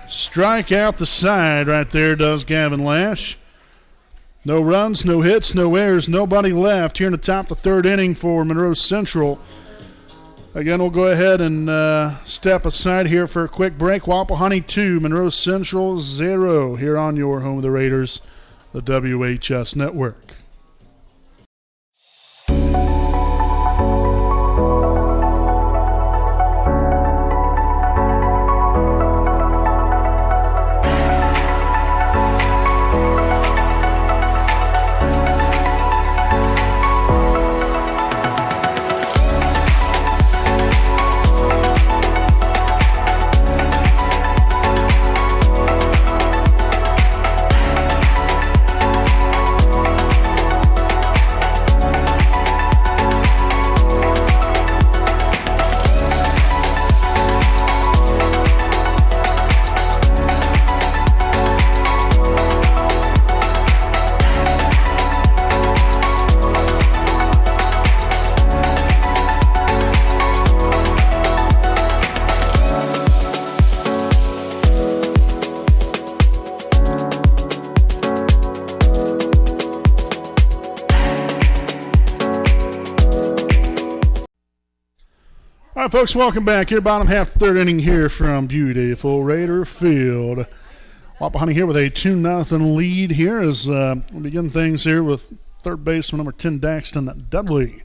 Strike out the side right there does Gavin Lash. No runs, no hits, no errors, nobody left here in the top of the 3rd inning for Monroe Central. Again, we'll go ahead and step aside here for a quick break. Wapahani 2, Monroe Central 0 here on your home of the Raiders, the WHS Network. All right, folks, welcome back here. Bottom half, third inning here from beautiful Raider Field. Wapahani here with a 2-0 lead here as we'll begin things here with third baseman number 10, Daxton Dudley.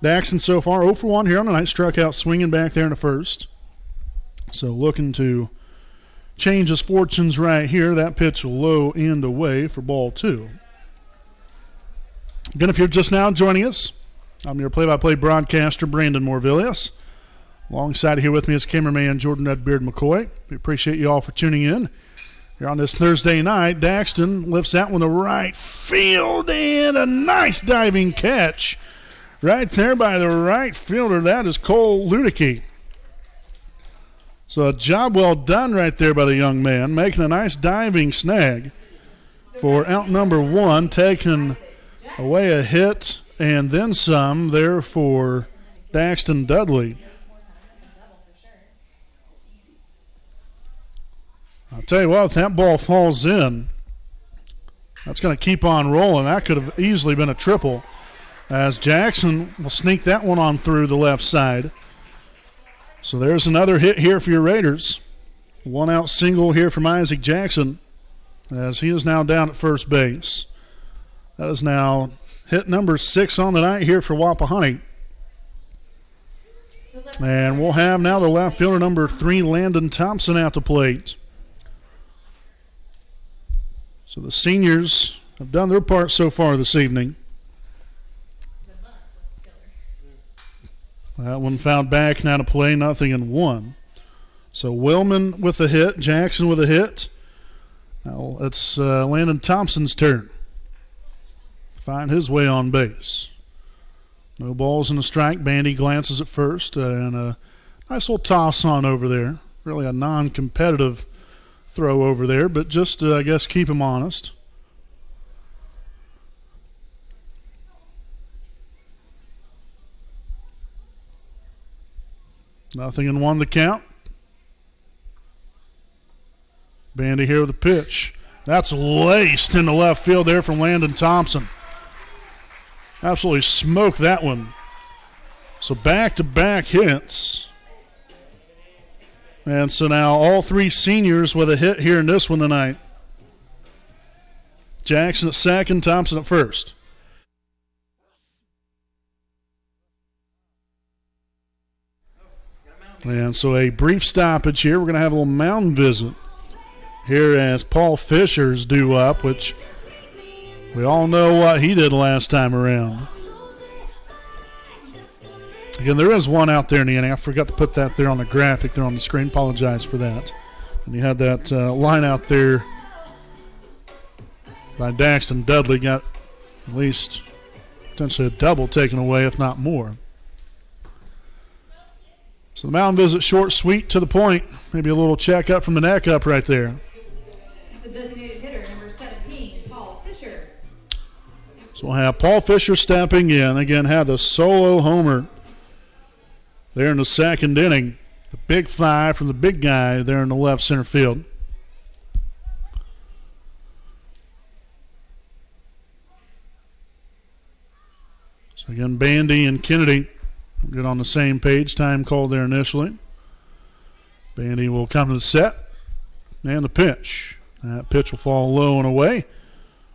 Daxton so far 0 for 1 here on the night, struck out swinging back there in the first. So looking to change his fortunes right here. That pitch low and away for ball 2. Again, if you're just now joining us, I'm your play-by-play broadcaster, Brandon Morvillius. Alongside here with me is cameraman Jordan Redbeard McCoy. We appreciate you all for tuning in. Here on this Thursday night, Daxton lifts that one to right field, and a nice diving catch right there by the right fielder. That is Cole Ludicky. So a job well done right there by the young man, making a nice diving snag for out number 1, taking away a hit and then some there for Daxton Dudley. I'll tell you what, if that ball falls in, that's going to keep on rolling. That could have easily been a triple, as Jackson will sneak that one on through the left side. So there's another hit here for your Raiders. 1-out single here from Isaac Jackson, as he is now down at first base. That is now hit number 6 on the night here for Wapahani. And we'll have now the left fielder number 3, Landon Thompson, at the plate. So the seniors have done their part so far this evening. That one fouled back, now to play, 0-1. So Willman with a hit, Jackson with a hit. Now it's Landon Thompson's turn. Find his way on base. No balls in the strike. Bandy glances at first, and a nice little toss on over there. Really a non-competitive throw over there, but just, I guess, keep him honest. Nothing in 1 to count. Bandy here with a pitch. That's laced in the left field there from Landon Thompson. Absolutely smoked that one. So back-to-back hits. And so now all 3 seniors with a hit here in this one tonight. Jackson at second, Thompson at first. And so a brief stoppage here. We're going to have a little mound visit here as Paul Fisher's due up, which we all know what he did last time around. Again, there is one out there in the inning. I forgot to put that there on the graphic there on the screen. Apologize for that. And you had that line out there by Daxton Dudley. Got at least potentially a double taken away, if not more. So the mound visit short, sweet, to the point. Maybe a little check up from the neck up right there. The designated hitter, number 17, Paul Fisher. So we'll have Paul Fisher stepping in. Again, had the solo homer there in the second inning. The big 5 from the big guy there in the left center field. So again, Bandy and Kennedy get on the same page. Time called there initially. Bandy will come to the set. And the pitch. That pitch will fall low and away.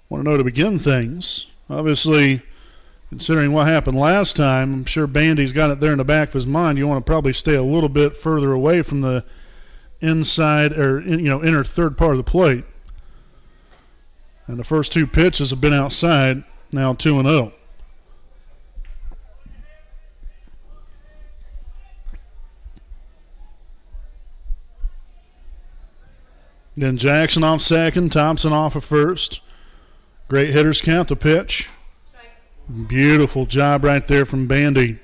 Want to know to begin things. Obviously, considering what happened last time, I'm sure Bandy's got it there in the back of his mind. You want to probably stay a little bit further away from the inside or inner third part of the plate. And the first 2 pitches have been outside. Now 2-0. Then Jackson off second, Thompson off at first. Great hitters count the pitch. Beautiful job right there from Bandy.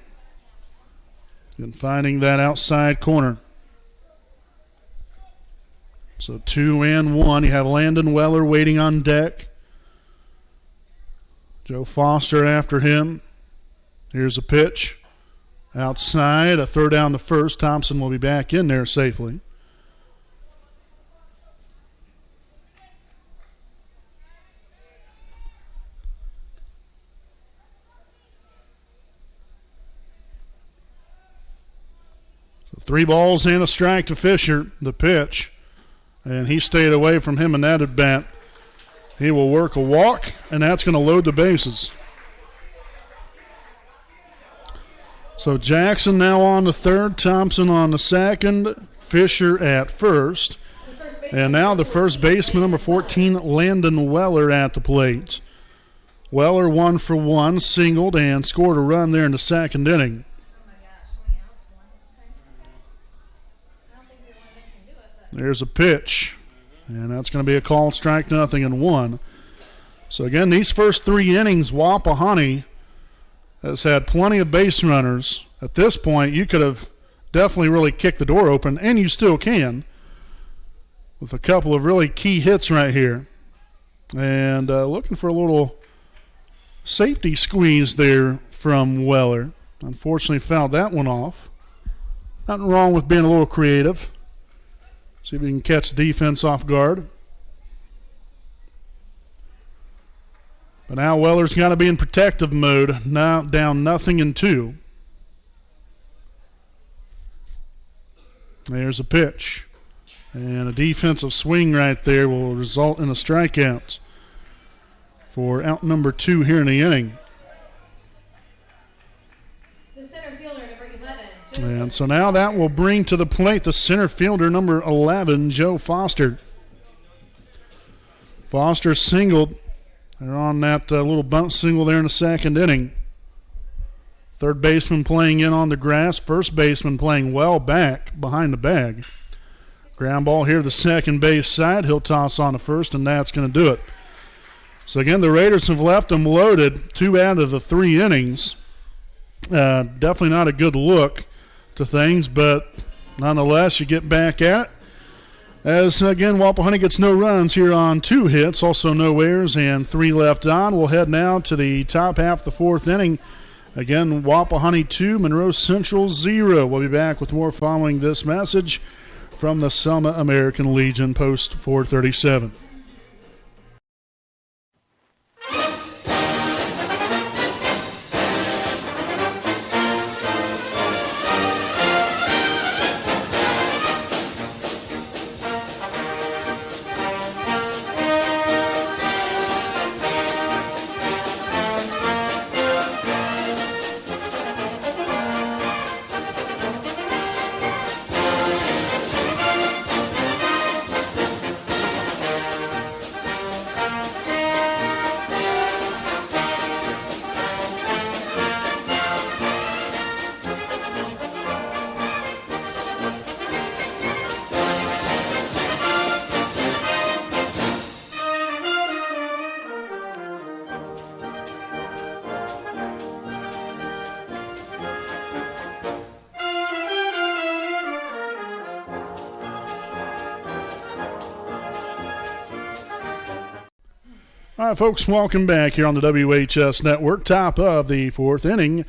And finding that outside corner. So 2-1. You have Landon Weller waiting on deck. Joe Foster after him. Here's a pitch. Outside, a throw down to first. Thompson will be back in there safely. 3 balls and a strike to Fisher, the pitch. And he stayed away from him in that at bat. He will work a walk, and that's going to load the bases. So Jackson now on the third, Thompson on the second, Fisher at first. And now the first baseman, number 14, Landon Weller at the plate. Weller 1 for 1, singled and scored a run there in the second inning. There's a pitch, and that's going to be a called strike, 0-1. So again, these first 3 innings, Wapahani has had plenty of base runners. At this point, you could have definitely really kicked the door open, and you still can, with a couple of really key hits right here. And looking for a little safety squeeze there from Weller. Unfortunately fouled that one off. Nothing wrong with being a little creative. See if we can catch the defense off guard. But now Weller's got to be in protective mode. Now down 0-2. There's a pitch. And a defensive swing right there will result in a strikeout for out number 2 here in the inning. The center fielder, number 11. And so now that will bring to the plate the center fielder, number 11, Joe Foster. Foster singled. They're on that little bunt single there in the second inning. Third baseman playing in on the grass. First baseman playing well back behind the bag. Ground ball here to the second base side. He'll toss on the first, and that's going to do it. So again, the Raiders have left them loaded 2 out of the 3 innings. Definitely not a good look to things, but nonetheless, you get back at it. As again, Wapahani gets no runs here on 2 hits, also no errors, and 3 left on. We'll head now to the top half of the 4th inning. Again, Wapahani 2, Monroe Central 0. We'll be back with more following this message from the Selma American Legion, post 437. All right, folks, welcome back here on the WHS Network. Top of the 4th inning.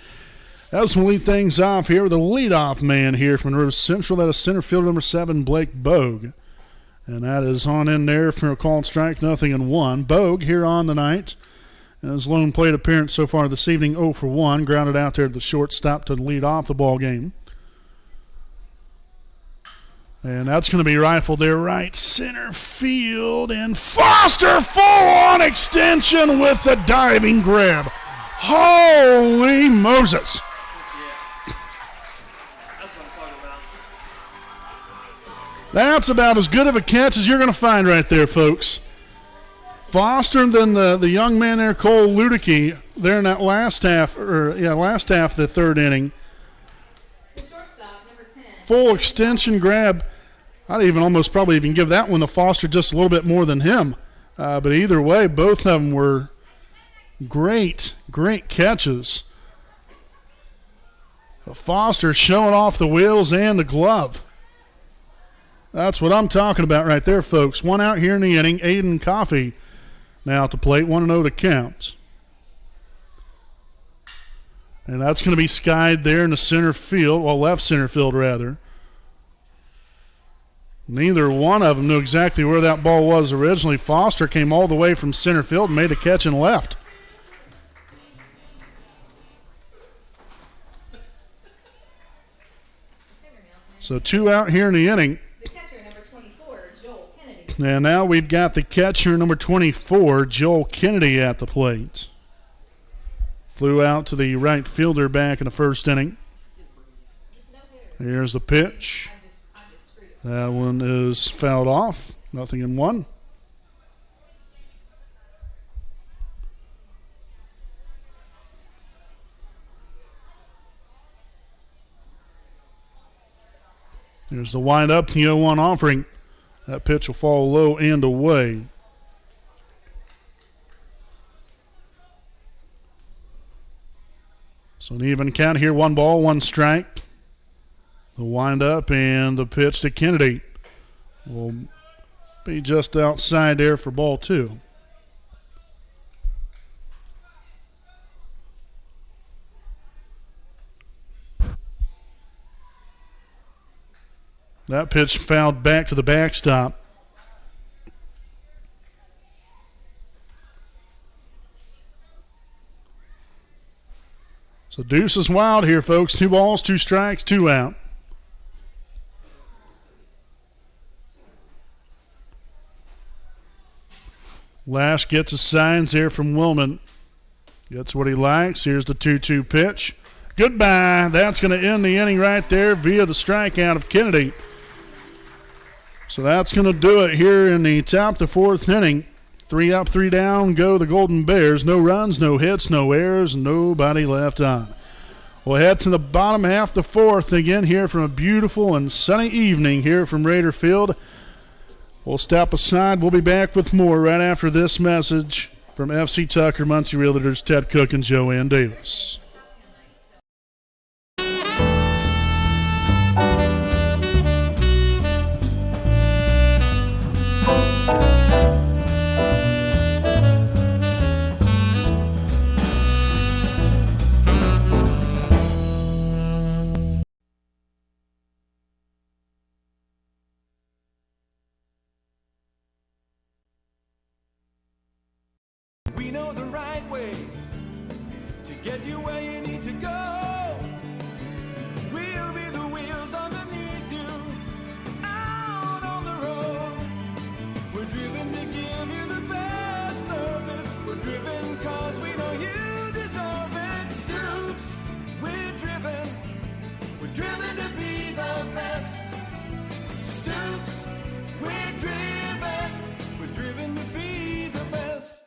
As we lead things off here with a leadoff man here from Monroe Central. That is center fielder number 7, Blake Bogue. And that is on in there for a called strike, 0-1. Bogue here on the night. And his lone plate appearance so far this evening, 0 for 1. Grounded out there to the shortstop to lead off the ball game. And that's going to be rifled there right center field. And Foster full on extension with the diving grab. Holy Moses. That's about as good of a catch as you're going to find right there, folks. Foster and then the young man there, Cole Ludicky, there in that last half of the 3rd inning. The shortstop, number 10. Full extension grab. I'd even almost probably even give that one to Foster just a little bit more than him. But either way, both of them were great catches. Foster showing off the wheels and the glove. That's what I'm talking about right there, folks. 1 out here in the inning. Aiden Coffey now at the plate. 1-0 to count. And that's going to be skied there in the center field. Well, left center field, rather. Neither one of them knew exactly where that ball was originally. Foster came all the way from center field and made a catch and left. So 2 out here in the inning. The catcher, number 24, Joel Kennedy. And now we've got the catcher, number 24, Joel Kennedy, at the plate. Flew out to the right fielder back in the first inning. Here's the pitch. That one is fouled off. 0-1. Here's the wind-up, the 0-1 offering. That pitch will fall low and away. So an even count here, 1 ball, 1 strike. The wind-up and the pitch to Kennedy will be just outside there for ball 2. That pitch fouled back to the backstop. So deuce is wild here, folks. 2 balls, 2 strikes, 2 out. Lash gets his signs here from Willman. Gets what he likes. Here's the 2-2 pitch. Goodbye. That's going to end the inning right there via the strikeout of Kennedy. So that's going to do it here in the top of the 4th inning. 3 up, 3 down, go the Golden Bears. No runs, no hits, no errors, nobody left on. We'll head to the bottom half of the 4th again here from a beautiful and sunny evening here from Raider Field. We'll step aside. We'll be back with more right after this message from FC Tucker, Muncie Realtors, Ted Cook and Joanne Davis. We know the right way to get you where you need to go. We'll be the wheels underneath you, out on the road. We're driven to give you the best service. We're driven cause we know you deserve it. Stoops, we're driven to be the best. Stoops, we're driven to be the best.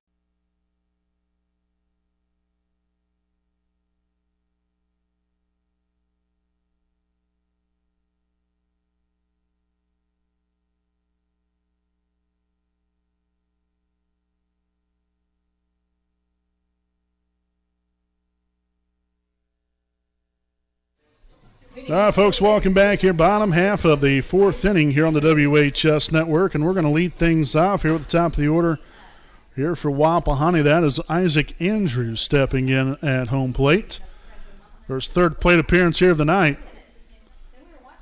All right, folks, welcome back here. Bottom half of the 4th inning here on the WHS Network, and we're going to lead things off here at the top of the order here for Wapahani. That is Isaac Andrews stepping in at home plate for his 3rd plate appearance here of the night.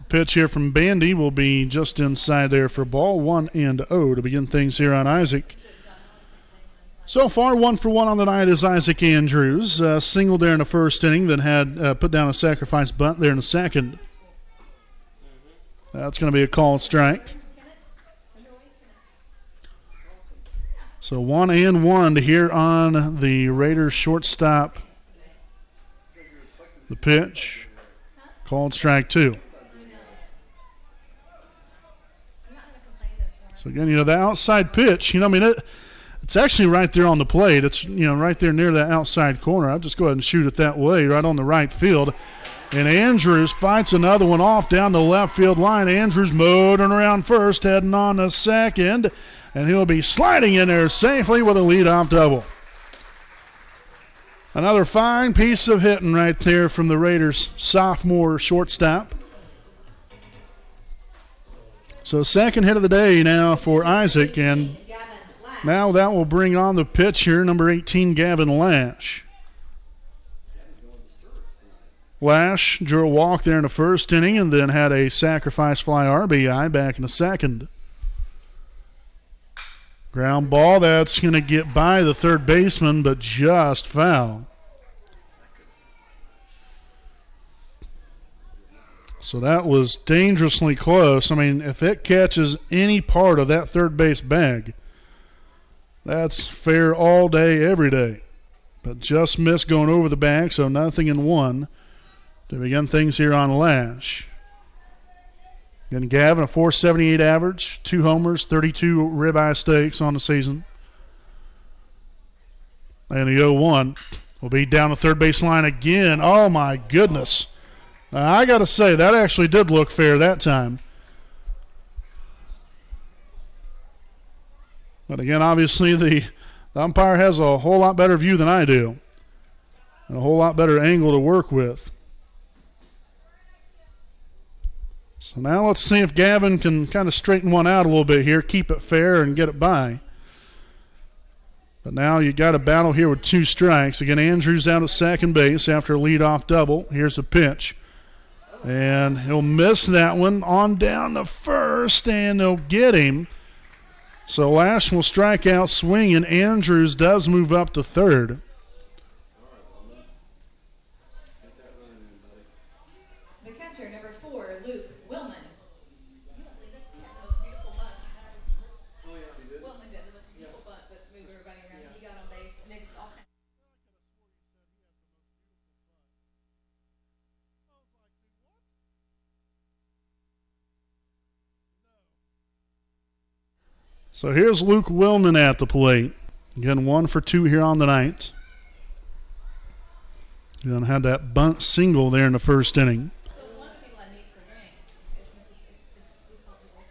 Pitch here from Bandy will be just inside there for ball 1-0 to begin things here on Isaac. So far, 1 for 1 on the night is Isaac Andrews. Singled there in the first inning, then had put down a sacrifice bunt there in the second. That's going to be a called strike. So 1-1 to here on the Raiders shortstop. The pitch, called strike 2. So again, the outside pitch, it's actually right there on the plate. It's, right there near that outside corner. I'll just go ahead and shoot it that way, right on the right field. And Andrews fights another one off down the left field line. Andrews motoring around first, heading on to second. And he'll be sliding in there safely with a leadoff double. Another fine piece of hitting right there from the Raiders' sophomore shortstop. So second hit of the day now for Isaac, and now that will bring on the pitcher, number 18, Gavin Lash. Lash drew a walk there in the first inning and then had a sacrifice fly RBI back in the second. Ground ball, that's going to get by the third baseman, but just foul. So that was dangerously close. I mean, if it catches any part of that third base bag, that's fair all day, every day. But just missed going over the bag, so nothing in one to begin things here on Lash. Again, Gavin, a 478 average, 2 homers, 32 ribeye steaks on the season. And the 0-1 will be down the third base line again. Oh, my goodness. I got to say, that actually did look fair that time. But again, obviously, the umpire has a whole lot better view than I do and a whole lot better angle to work with. So now let's see if Gavin can kind of straighten one out a little bit here, keep it fair, and get it by. But now you got a battle here with 2 strikes. Again, Andrews out at second base after a leadoff double. Here's a pitch. And he'll miss that one on down to first, and they'll get him. So Lash will strike out swinging. Andrews does move up to third. The catcher, number 4, Luke Willman. Most beautiful bunt. Willman did the most beautiful bunt, but moved everybody around. He got on base, and they just all. So here's Luke Willman at the plate. Again, 1 for 2 here on the night. Then had that bunt single there in the first inning. So one of the people I meet for drinks is we call people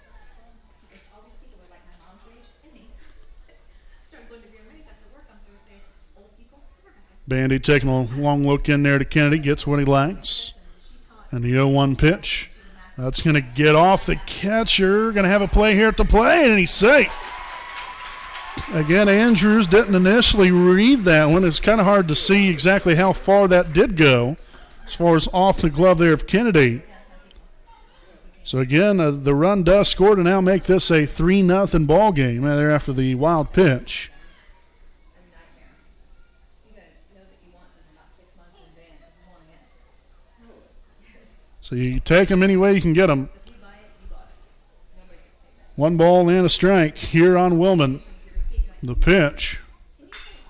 because all these people are like my mom's age and me. Started going to beer race after work on Thursdays. Old people, Bandy taking a long look in there to Kennedy, gets what he likes. And the 0-1 pitch. That's going to get off the catcher. Going to have a play here at the plate, and he's safe. Again, Andrews didn't initially read that one. It's kind of hard to see exactly how far that did go as far as off the glove there of Kennedy. So again, the run does score to now make this a 3-0 ball game there after the wild pitch. So you take them any way you can get them. 1 ball and a strike here on Willman. The pitch.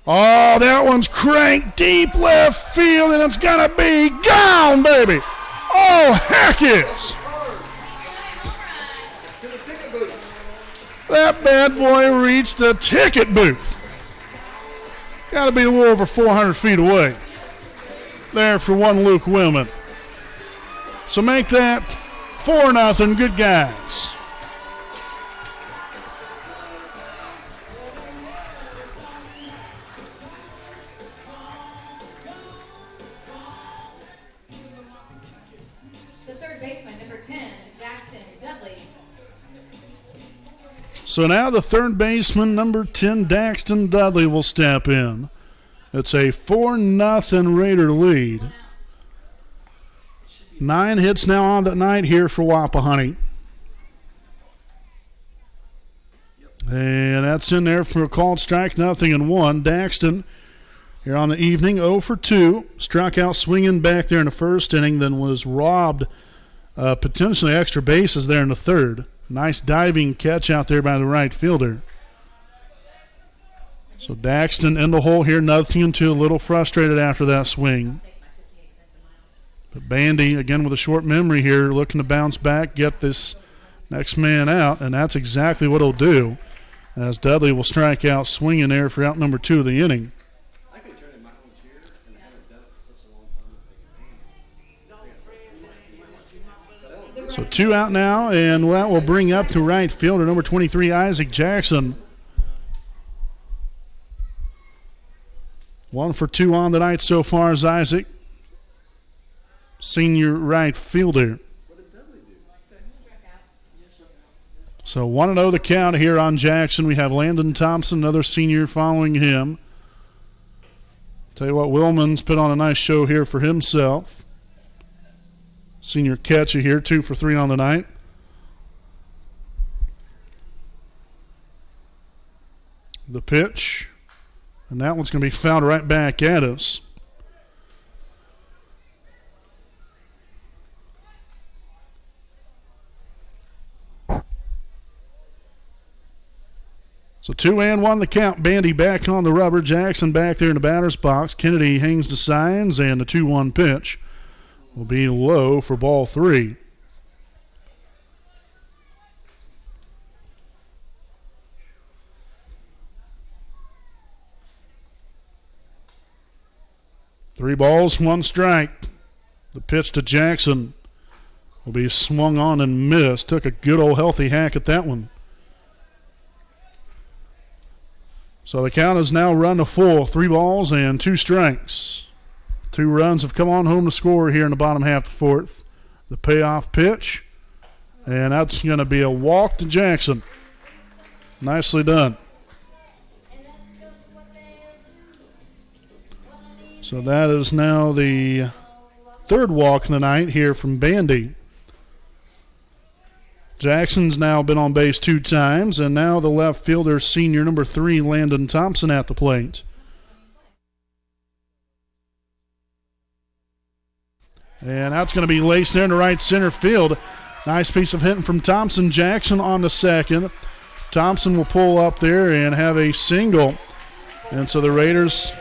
Oh, that one's cranked deep left field, and it's going to be gone, baby. Oh, heck yes. That bad boy reached the ticket booth. Got to be a little over 400 feet away. There for one Luke Willman. So make that 4-0. Good guys. the third baseman, number 10, Daxton Dudley. So now the third baseman, number 10, Daxton Dudley, will step in. It's a 4-0 Raider lead. 9 hits now on the night here for Wapahani. And that's in there for a called strike, 0-1. Daxton here on the evening, 0 for 2. Struck out swinging back there in the first inning, then was robbed potentially extra bases there in the third. Nice diving catch out there by the right fielder. So Daxton in the hole here, 0-2, a little frustrated after that swing. But Bandy, again with a short memory here, looking to bounce back, get this next man out, and that's exactly what he'll do, as Dudley will strike out swinging there for out number 2 of the inning. So 2 out now, and that will bring up to right fielder number 23, Isaac Jackson. 1 for 2 on the night so far is Isaac, senior right fielder. So 1-0 the count here on Jackson. We have Landon Thompson, another senior, following him. Tell you what, Willman's put on a nice show here for himself. Senior catcher here, 2 for 3 on the night. The pitch, and that one's going to be fouled right back at us. So 2-1 the count. Bandy back on the rubber. Jackson back there in the batter's box. Kennedy hangs the signs, and the 2-1 pitch will be low for ball 3. Three balls, one strike. The pitch to Jackson will be swung on and missed. Took a good old healthy hack at that one. So the count is now run to full. 3 balls and 2 strikes. 2 runs have come on home to score here in the bottom half of the fourth. The payoff pitch, and that's going to be a walk to Jackson. Nicely done. So that is now the 3rd walk of the night here from Bandy. Jackson's now been on base 2 times, and now the left fielder, senior number 3, Landon Thompson, at the plate. And that's going to be laced there in the right center field. Nice piece of hitting from Thompson. Jackson on the second. Thompson will pull up there and have a single. And so the Raiders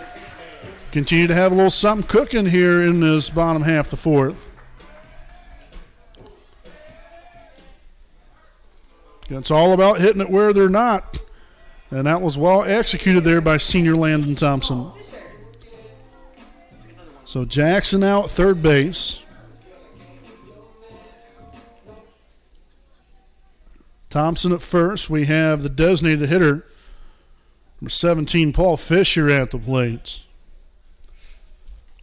continue to have a little something cooking here in this bottom half of the fourth. It's all about hitting it where they're not. And that was well executed there by senior Landon Thompson. So Jackson out at third base. Thompson at first. We have the designated hitter, number 17, Paul Fisher, at the plate.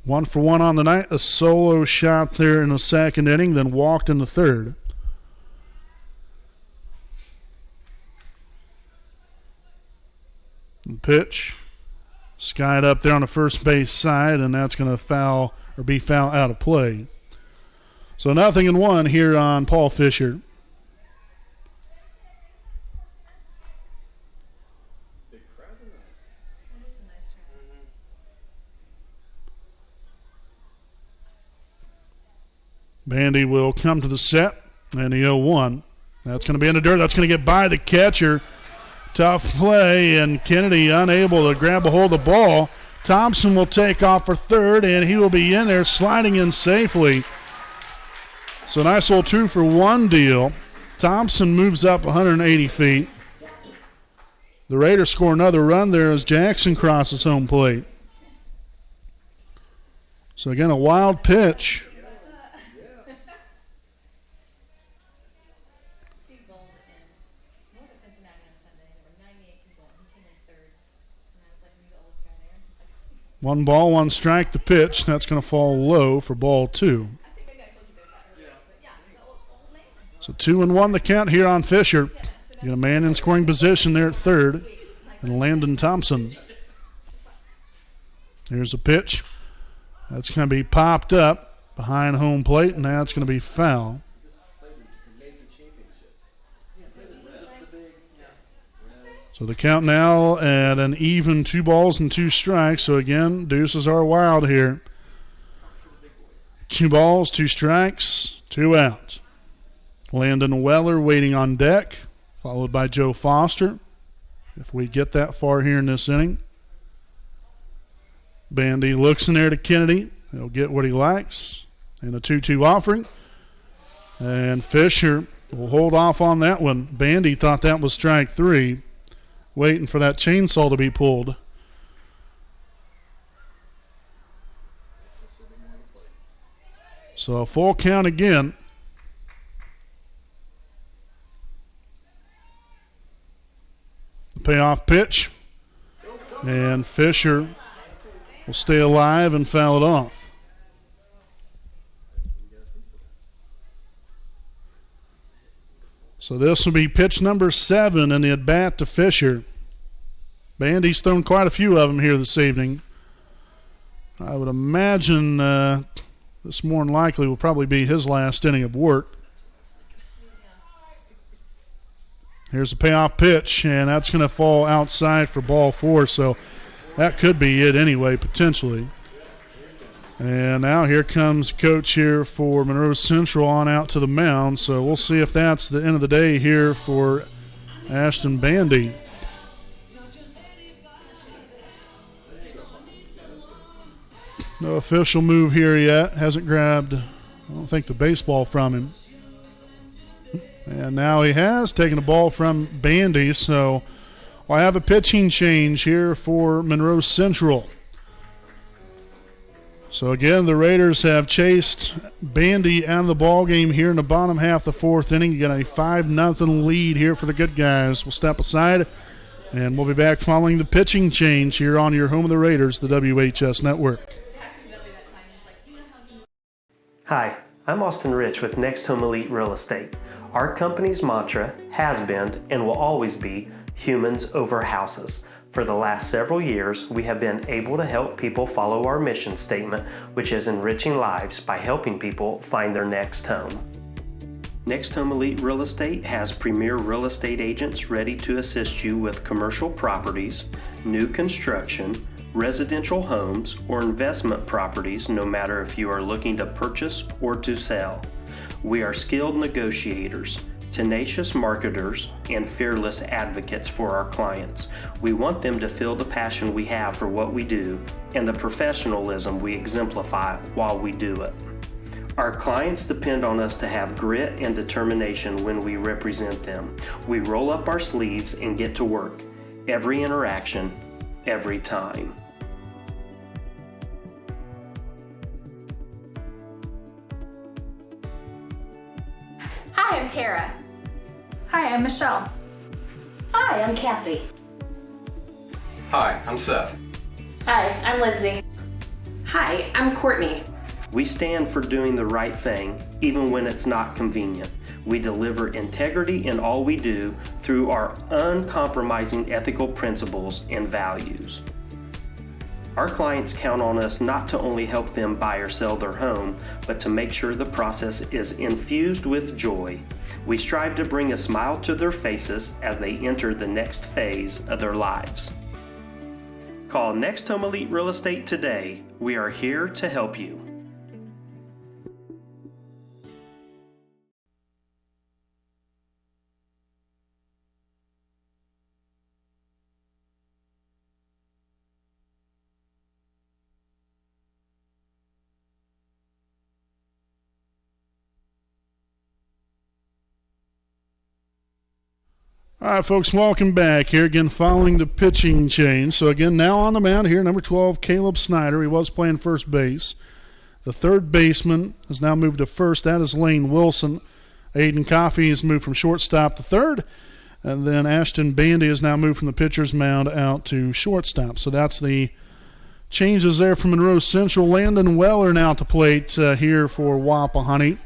1 for 1 on the night. A solo shot there in the second inning, then walked in the third. And pitch skied up there on the first base side, and that's going to be foul out of play. So 0-1 here on Paul Fisher. Bandy will come to the set, and the 0-1. That's going to be in the dirt. That's going to get by the catcher. Tough play, and Kennedy unable to grab a hold of the ball. Thompson will take off for third, and he will be in there sliding in safely. So nice little 2-for-1 deal. Thompson moves up 180 feet. The Raiders score another run there as Jackson crosses home plate. So again, a wild pitch. One ball, one strike, the pitch. That's going to fall low for ball 2. So 2-1 the count here on Fisher. You got a man in scoring position there at third, and Landon Thompson. Here's a pitch. That's going to be popped up behind home plate, and that's going to be foul. So the count now at an even 2 balls and 2 strikes. So again, deuces are wild here. 2 balls, 2 strikes, 2 out. Landon Weller waiting on deck, followed by Joe Foster, if we get that far here in this inning. Bandy looks in there to Kennedy. He'll get what he likes in a 2-2 offering. And Fisher will hold off on that one. Bandy thought that was strike 3. Waiting for that chainsaw to be pulled. So a full count again. The payoff pitch. And Fisher will stay alive and foul it off. So this will be pitch number 7 in the at-bat to Fisher. Bandy's thrown quite a few of them here this evening. I would imagine this more than likely will probably be his last inning of work. Here's a payoff pitch, and that's going to fall outside for ball 4, so that could be it anyway, potentially. And now here comes coach here for Monroe Central on out to the mound. So we'll see if that's the end of the day here for Ashton Bandy. No official move here yet. Hasn't grabbed, I don't think, the baseball from him. And now he has taken the ball from Bandy, so we'll have a pitching change here for Monroe Central. So again, the Raiders have chased Bandy out of the ball game here in the bottom half of the fourth inning. You got a 5-0 lead here for the good guys. We'll step aside, and we'll be back following the pitching change here on your home of the Raiders, the WHS Network. Hi, I'm Austin Rich with Next Home Elite Real Estate. Our company's mantra has been and will always be humans over houses. For the last several years, we have been able to help people follow our mission statement, which is enriching lives by helping people find their next home. Next Home Elite Real Estate has premier real estate agents ready to assist you with commercial properties, new construction, residential homes, or investment properties, no matter if you are looking to purchase or to sell. We are skilled negotiators, tenacious marketers, and fearless advocates for our clients. We want them to feel the passion we have for what we do and the professionalism we exemplify while we do it. Our clients depend on us to have grit and determination when we represent them. We roll up our sleeves and get to work. Every interaction, every time. Hi, I'm Tara. Hi, I'm Michelle. Hi, I'm Kathy. Hi, I'm Seth. Hi, I'm Lindsay. Hi, I'm Courtney. We stand for doing the right thing, even when it's not convenient. We deliver integrity in all we do through our uncompromising ethical principles and values. Our clients count on us not to only help them buy or sell their home, but to make sure the process is infused with joy. We strive to bring a smile to their faces as they enter the next phase of their lives. Call Next Home Elite Real Estate today. We are here to help you. All right, folks, welcome back here again following the pitching change. So again, now on the mound here, number 12, Caleb Snyder. He was playing first base. The third baseman has now moved to first. That is Lane Wilson. Aiden Coffey has moved from shortstop to third. And then Ashton Bandy has now moved from the pitcher's mound out to shortstop. So that's the changes there from Monroe Central. Landon Weller now to plate here for Wapahani.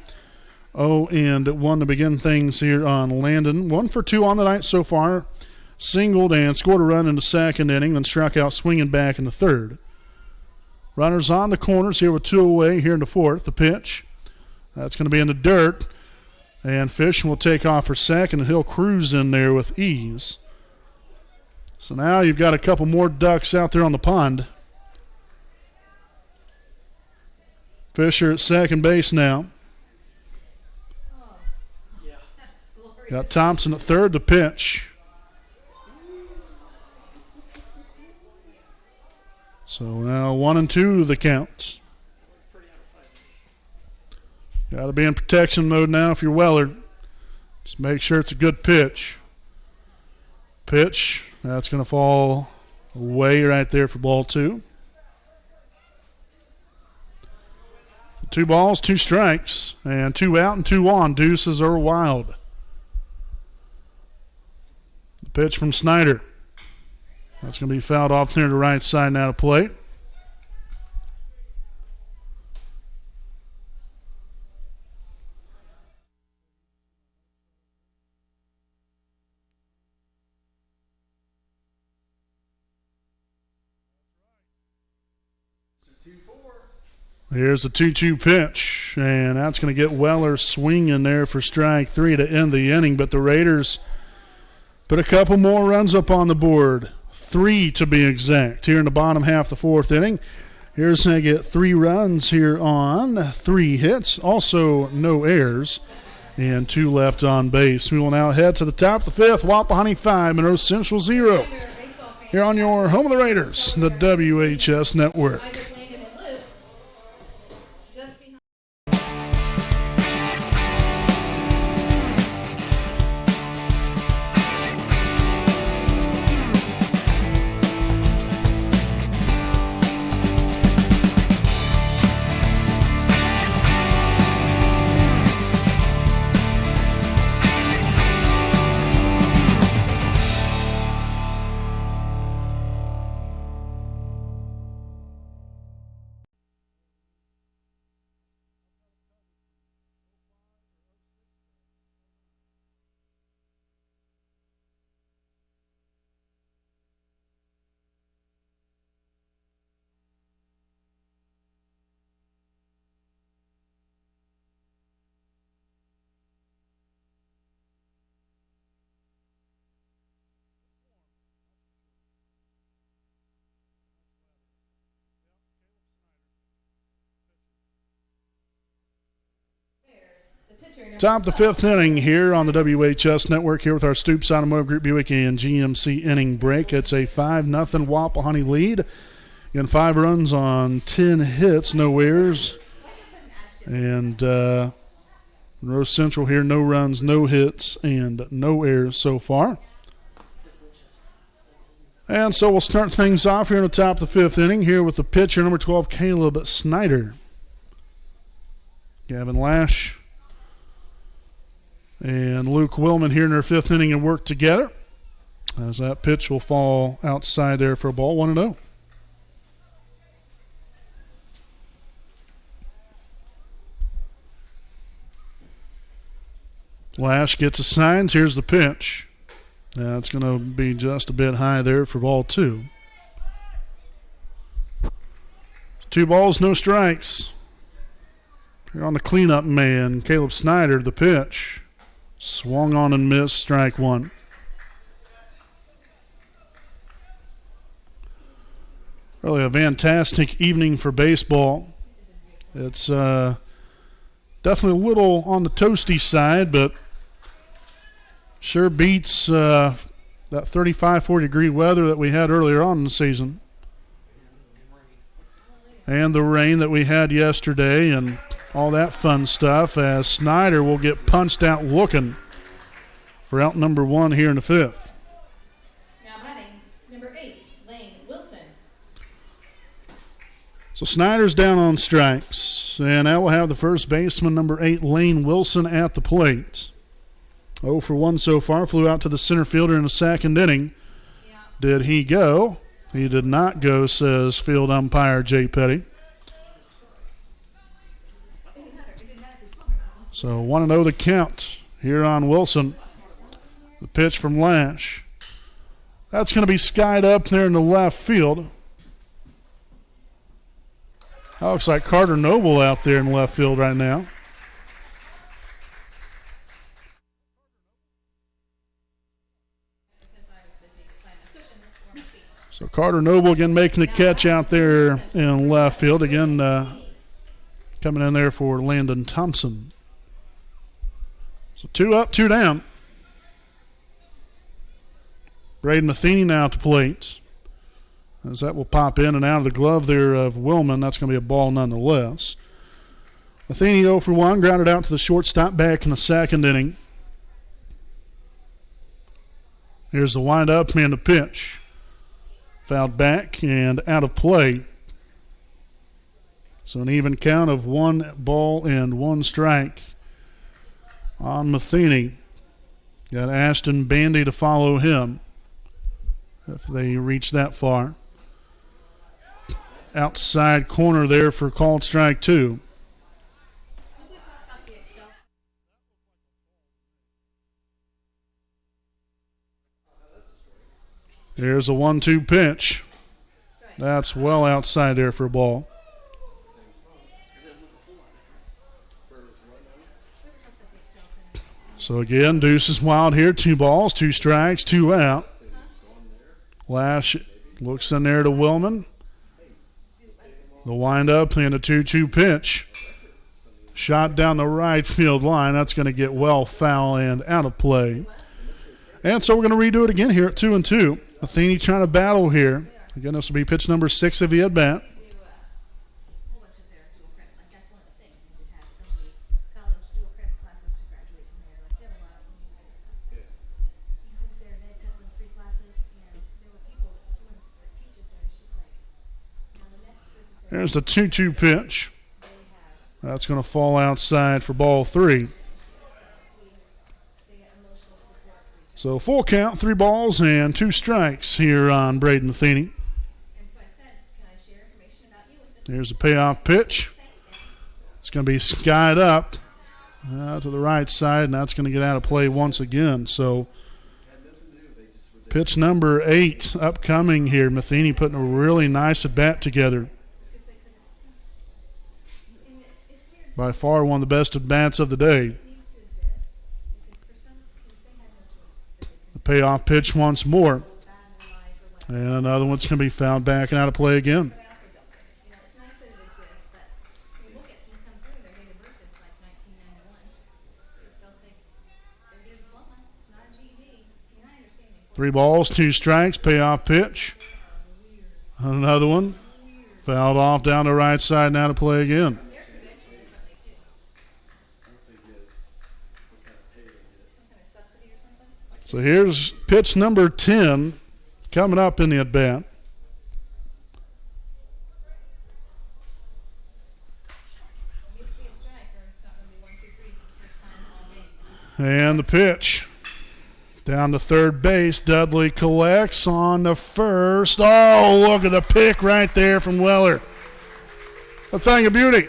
0-1 to begin things here on Landon. 1 for 2 on the night so far. Singled and scored a run in the second inning, then struck out swinging back in the third. Runners on the corners here with 2 away here in the fourth. The pitch. That's going to be in the dirt. And Fish will take off for second, and he'll cruise in there with ease. So now you've got a couple more ducks out there on the pond. Fisher at second base now. Got Thompson at third, the pitch. So now 1-2 the count. Got to be in protection mode now if you're Weller. Just make sure it's a good pitch. Pitch, that's going to fall away right there for ball 2. 2 balls, 2 strikes, and 2 out and 2 on. Deuces are wild. Pitch from Snyder. That's going to be fouled off near the right side now to plate. Here's the 2-2 pitch, and that's going to get Weller swinging there for strike 3 to end the inning, but the Raiders put a couple more runs up on the board. 3 to be exact here in the bottom half of the fourth inning. Here's going to get 3 runs here on 3 hits, also no errors, and 2 left on base. We will now head to the top of the fifth. Wapahani 5, Monroe Central 0. Here on your home of the Raiders, the WHS Network. Top the fifth inning here on the WHS Network here with our Stoops Automotive Group Buick and GMC inning break. It's a 5-0 Wapahani lead. Again, 5 runs on 10 hits, no errors. And Monroe Central here, no runs, no hits, and no errors so far. And so we'll start things off here in the top of the fifth inning here with the pitcher, number 12, Caleb Snyder. Gavin Lash and Luke Willman here in their fifth inning and work together. As that pitch will fall outside there for a ball, 1-0. Lash gets a signs. Here's the pitch. That's going to be just a bit high there for ball 2. 2 balls, no strikes. Here on the cleanup man, Caleb Snyder, the pitch. Swung on and missed, strike 1. Really a fantastic evening for baseball. It's definitely a little on the toasty side, but sure beats that 35, 40 degree weather that we had earlier on in the season. And the rain that we had yesterday and all that fun stuff, as Snyder will get punched out looking for out number 1 here in the fifth. Now batting, number 8, Lane Wilson. So Snyder's down on strikes, and that will have the first baseman, number 8, Lane Wilson, at the plate. 0 for 1 so far, flew out to the center fielder in the second inning. Yeah. Did he go? He did not go, says field umpire Jay Petty. So 1-0 the count here on Wilson. The pitch from Lash. That's going to be skied up there in the left field. That looks like Carter Noble out there in left field right now. So Carter Noble again making the catch out there in left field. Again, coming in there for Landon Thompson. So 2 up, 2 down. Braden Matheny now at the plate. As that will pop in and out of the glove there of Willman. That's going to be a ball nonetheless. Matheny 0 for 1, grounded out to the shortstop back in the second inning. Here's the wind-up and the pitch. Fouled back and out of play. So an even count of 1 ball and 1 strike on Matheny. Got Ashton Bandy to follow him if they reach that far. Outside corner there for called strike 2. Here's a 1-2 pitch. That's well outside there for a ball. So again, Deuce is wild here. 2 balls, 2 strikes, 2 out. Lash looks in there to Willman. The windup and a 2-2 pitch. Shot down the right field line. That's going to get well foul and out of play. And so we're going to redo it again here at 2-2. Matheny trying to battle here. Again, this will be pitch number 6 of the at-bat. There's the 2-2 pitch. That's going to fall outside for ball 3. So full count, 3 balls and 2 strikes here on Braden Matheny. There's a payoff pitch. It's going to be skied up to the right side, and that's going to get out of play once again. So pitch number 8 upcoming here. Matheny putting a really nice at-bat together. By far one of the best at-bats of the day. The payoff pitch once more. And another one's going to be fouled back and out of play again. 3 balls, 2 strikes, payoff pitch. Another one. Fouled off down the right side, now to play again. So here's pitch number 10 coming up in the at-bat. And the pitch. Down to third base. Dudley collects on the first. Oh, look at the pick right there from Weller. A thing of beauty.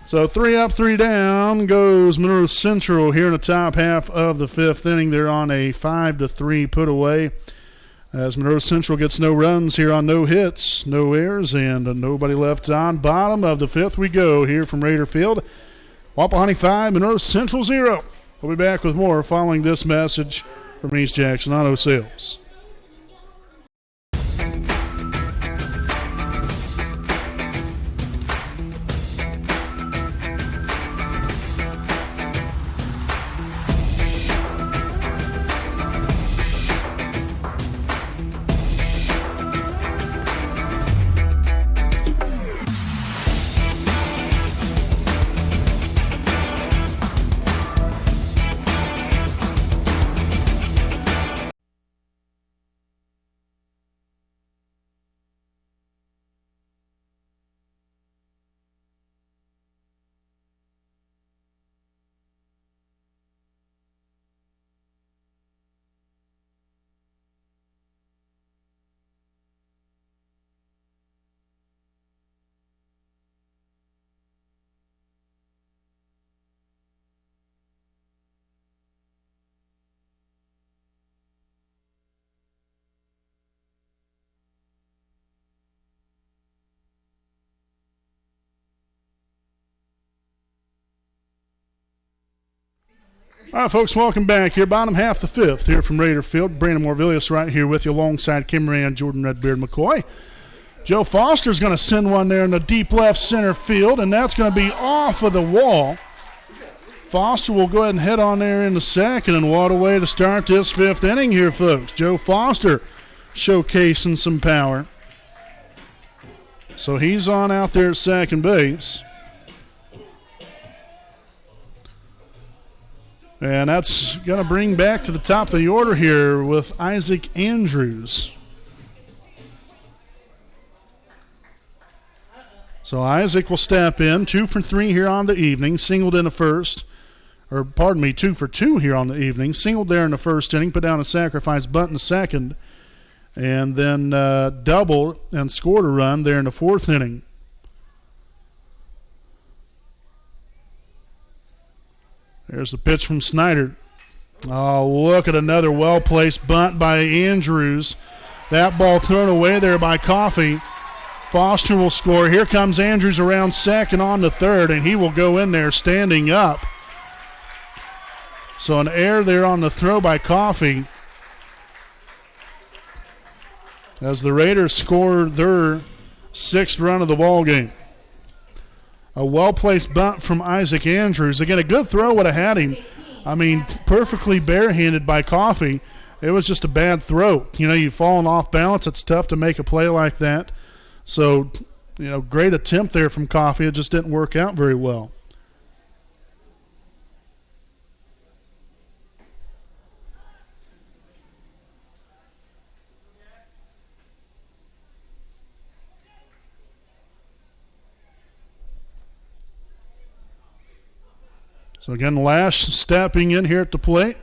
So 3 up, 3 down goes Monroe Central here in the top half of the 5th inning. They're on a 5-3 put away as Monroe Central gets no runs here on no hits, no errors, and nobody left on. Bottom of the 5th we go here from Raider Field. Wapahani 5, Monroe Central 0. We'll be back with more following this message from East Jackson Auto Sales. All right, folks, welcome back here. Bottom half the 5th here from Raider Field. Brandon Morvillius right here with you alongside Kimran, Jordan Redbeard McCoy. Joe Foster's going to send one there in the deep left center field, and that's going to be off of the wall. Foster will go ahead and head on there in the second, and what a way to start this 5th inning here, folks. Joe Foster showcasing some power. So he's on out there at second base. And that's going to bring back to the top of the order here with Isaac Andrews. So Isaac will step in, 2 for 3 here on the evening, singled in the first. Or pardon me, 2 for 2 here on the evening. Singled there in the first inning, put down a sacrifice bunt in the second, and then doubled and scored a run there in the 4th inning. There's the pitch from Snyder. Oh, look at another well-placed bunt by Andrews. That ball thrown away there by Coffey. Foster will score. Here comes Andrews around second on the third, and he will go in there standing up. So an error there on the throw by Coffey as the Raiders score their 6th run of the ball game. A well-placed bunt from Isaac Andrews. Again, a good throw would have had him. I mean, perfectly barehanded by Coffey. It was just a bad throw. You know, you've fallen off balance. It's tough to make a play like that. So, you know, great attempt there from Coffey. It just didn't work out very well. So again, Lash stepping in here at the plate.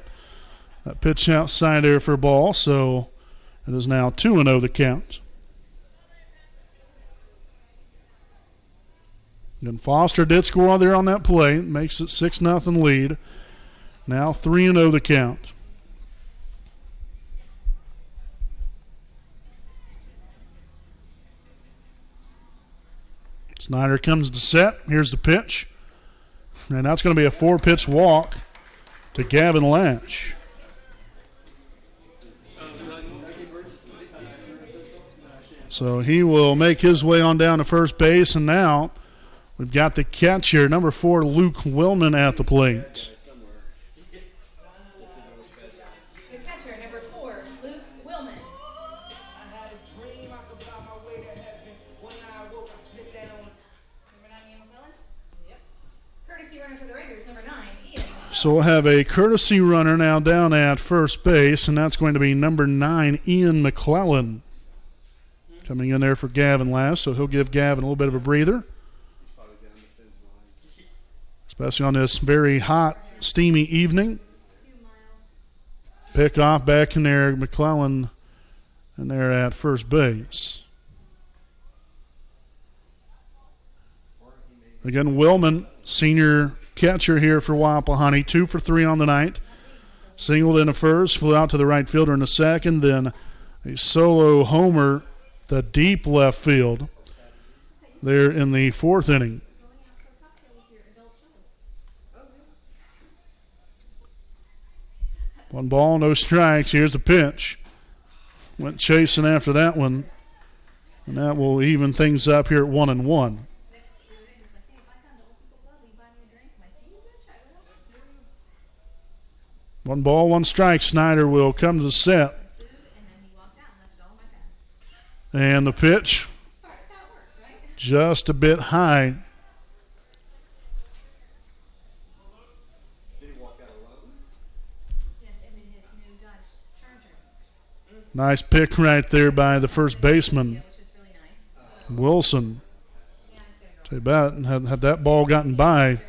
That pitch outside there for a ball, so it is now 2-0 the count. And Foster did score there on that play. Makes it 6-0 lead. Now 3-0 the count. Snyder comes to set. Here's the pitch. And that's going to be a 4-pitch walk to Gavin Latch. So he will make his way on down to first base, and now we've got the catcher, number 4, Luke Willman, at the plate. The catcher, number Number 9, Ian McClellan. Yep. Courtesy runner for the Raiders, number 9, Ian. So we'll have a courtesy runner now down at first base, and that's going to be number 9, Ian McClellan. Coming in there for Gavin last, so he'll give Gavin a little bit of a breather. Especially on this very hot, steamy evening. Pick off back in there, McClellan, and they're at first base. Again, Willman, senior catcher here for Wapahani, 2 for 3 on the night. Singled in the first, flew out to the right fielder in the second, then a solo homer, the deep left field, there in the fourth inning. One ball, no strikes. Here's the pitch. Went chasing after that one. And that will even things up here at 1-1. One ball, one strike. Snyder will come to the set. And the pitch just a bit high. Nice pick right there by the first baseman, Wilson. Tell you about it, had that ball gotten by,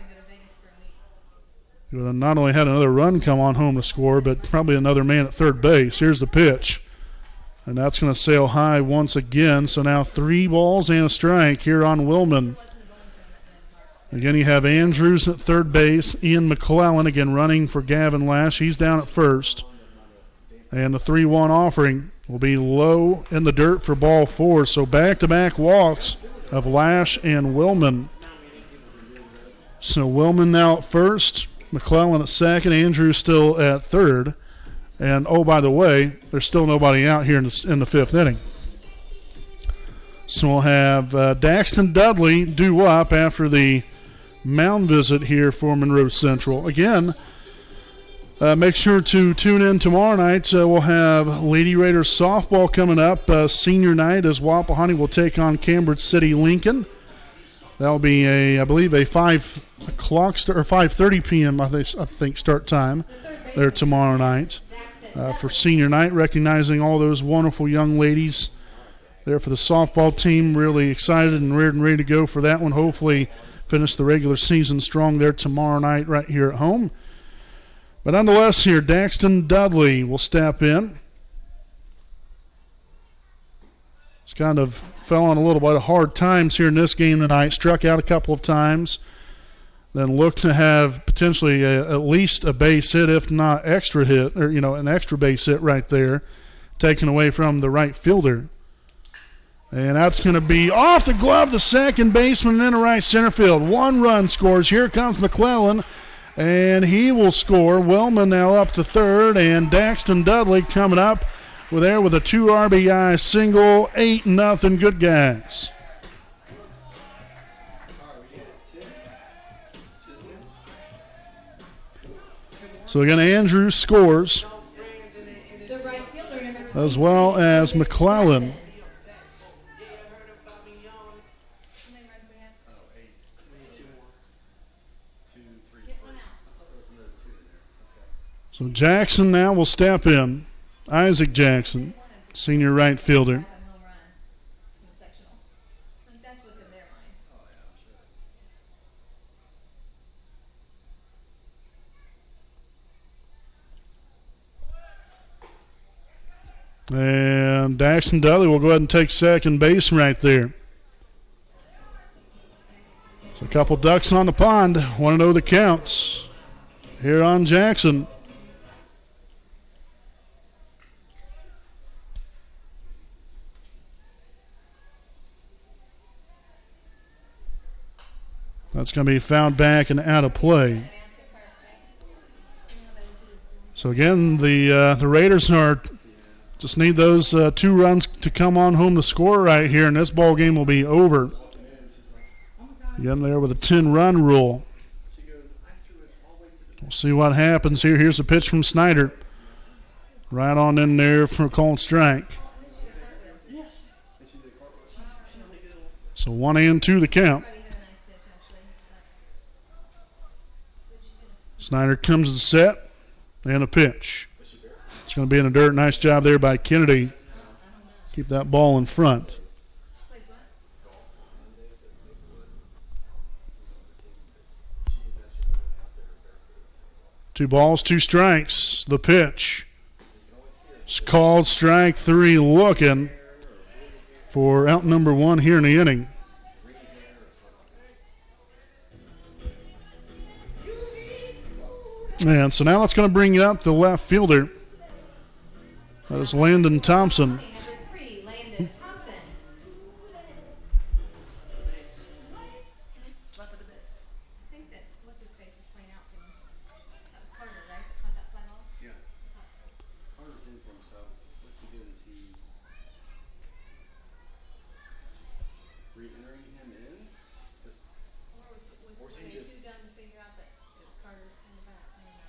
he would have not only had another run come on home to score, but probably another man at third base. Here's the pitch. And that's going to sail high once again. So now 3 balls and a strike here on Willman. Again, you have Andrews at third base. Ian McClellan again running for Gavin Lash. He's down at first. And the 3-1 offering will be low in the dirt for ball 4. So back-to-back walks of Lash and Willman. So Willman now at first, McClellan at second, Andrews still at third. And, oh, by the way, there's still nobody out here in the fifth inning. So we'll have Daxton Dudley due up after the mound visit here for Monroe Central. Again, make sure to tune in tomorrow night. We'll have Lady Raiders softball coming up, senior night, as Wapahani will take on Cambridge City Lincoln. That'll be I believe a 5 o'clock start, or 5:30 p.m. I think start time there tomorrow night for senior night, recognizing all those wonderful young ladies there for the softball team. Really excited and ready to go for that one. Hopefully finish the regular season strong there tomorrow night right here at home. But nonetheless here, Daxton Dudley will step in. He's kind of fell on a little bit of hard times here in this game tonight. Struck out a couple of times. Then looked to have potentially at least a base hit, if not extra hit, or an extra base hit right there, taken away from the right fielder. And that's going to be off the glove, the second baseman in the right center field. 1 run scores. Here comes McClellan, and he will score. Wellman now up to third, and Daxton Dudley coming up with a 2 RBI single, 8-0. Good guys. So again, Andrews scores, as well as McClellan. So Jackson now will step in. Isaac Jackson, senior right fielder. And Daxton Dudley will go ahead and take second base right there. So a couple ducks on the pond. Want to know the counts here on Jackson. That's going to be fouled back and out of play. So again, the Raiders just need those 2 runs to come on home to score right here, and this ball game will be over. Again, there with a 10-run rule. We'll see what happens here. Here's a pitch from Snyder. Right on in there for a called strike. So 1-2 the count. Probably had a nice pitch, actually. Snyder comes to the set and a pitch. It's going to be in the dirt. Nice job there by Kennedy. Keep that ball in front. Plays what? 2 balls, 2 strikes. The pitch. It's called strike 3, looking for out number 1 here in the inning. And so now that's going to bring up the left fielder. That is Landon Thompson. Number 3, Landon Thompson. I think that what's his face is playing out for him. That was Carter, right? That caught that fly ball? Yeah. Carter's in for him, so what's he doing? Is he re-entering him in? Or was he they just- too dumb to figure out that it was Carter in the back? I don't know.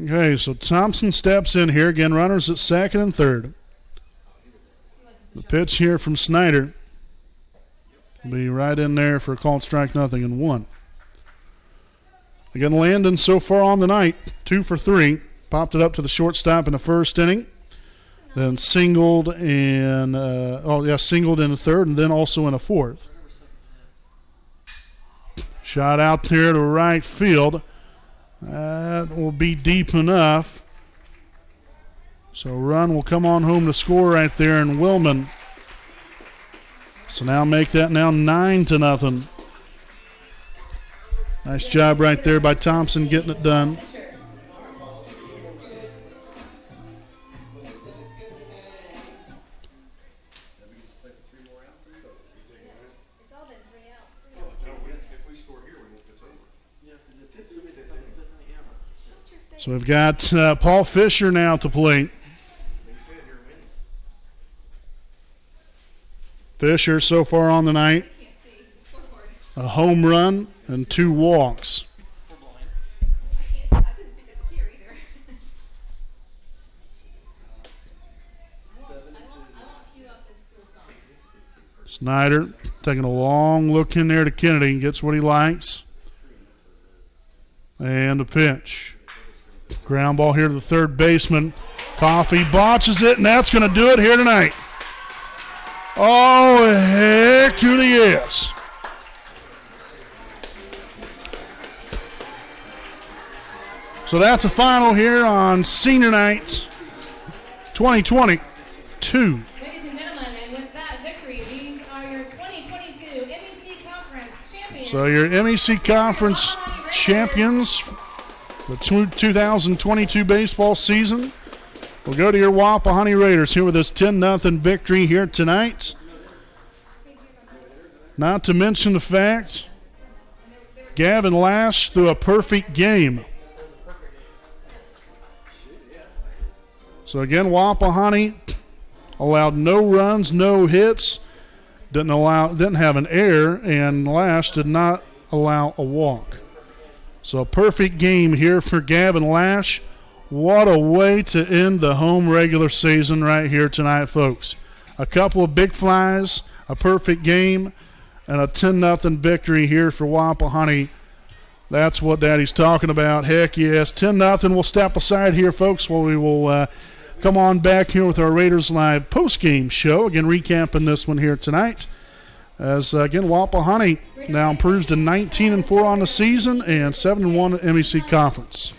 Okay, so Thompson steps in here. Again, runners at second and third. The pitch here from Snyder will be right in there for a called strike, 0-1. Again, Landon so far on the night, 2 for 3. Popped it up to the shortstop in the first inning. Then singled in, singled in the third, and then also in a fourth. Shot out there to right field. That will be deep enough. So run will come on home to score right there in Willman. So now make that now 9-0. Nice job right there by Thompson getting it done. It's all been 3 outs. If we score here, it's over. Yeah, because if it's So we've got Paul Fisher now to plate. Fisher so far on the night, Can't see the scoreboard. a home run and 2 walks. I couldn't think it was here either. I won't cue up this school song. Snyder taking a long look in there to Kennedy, gets what he likes. And a pitch. Ground ball here to the third baseman. Coffey botches it, and that's going to do it here tonight. Oh, heck to the yes. So that's a final here on Senior Night 2022. Ladies and gentlemen, and with that victory, these are your 2022 MEC Conference champions. So your MEC Conference champions, the 2022 baseball season. We'll go to your Wapahani Raiders here with this 10-0 victory here tonight. Not to mention the fact Gavin Lash threw a perfect game. So again, Wapahani allowed no runs, no hits, didn't have an error, and Lash did not allow a walk. So a perfect game here for Gavin Lash. What a way to end the home regular season right here tonight, folks. A couple of big flies, a perfect game, and a 10-0 victory here for Wapahani. That's what Daddy's talking about. Heck yes, 10-0. We'll step aside here, folks, while we will come on back here with our Raiders Live post-game show. Again, recapping this one here tonight. As, again, Wapahani now improves to 19-4 on the season and 7-1 in MEC Conference.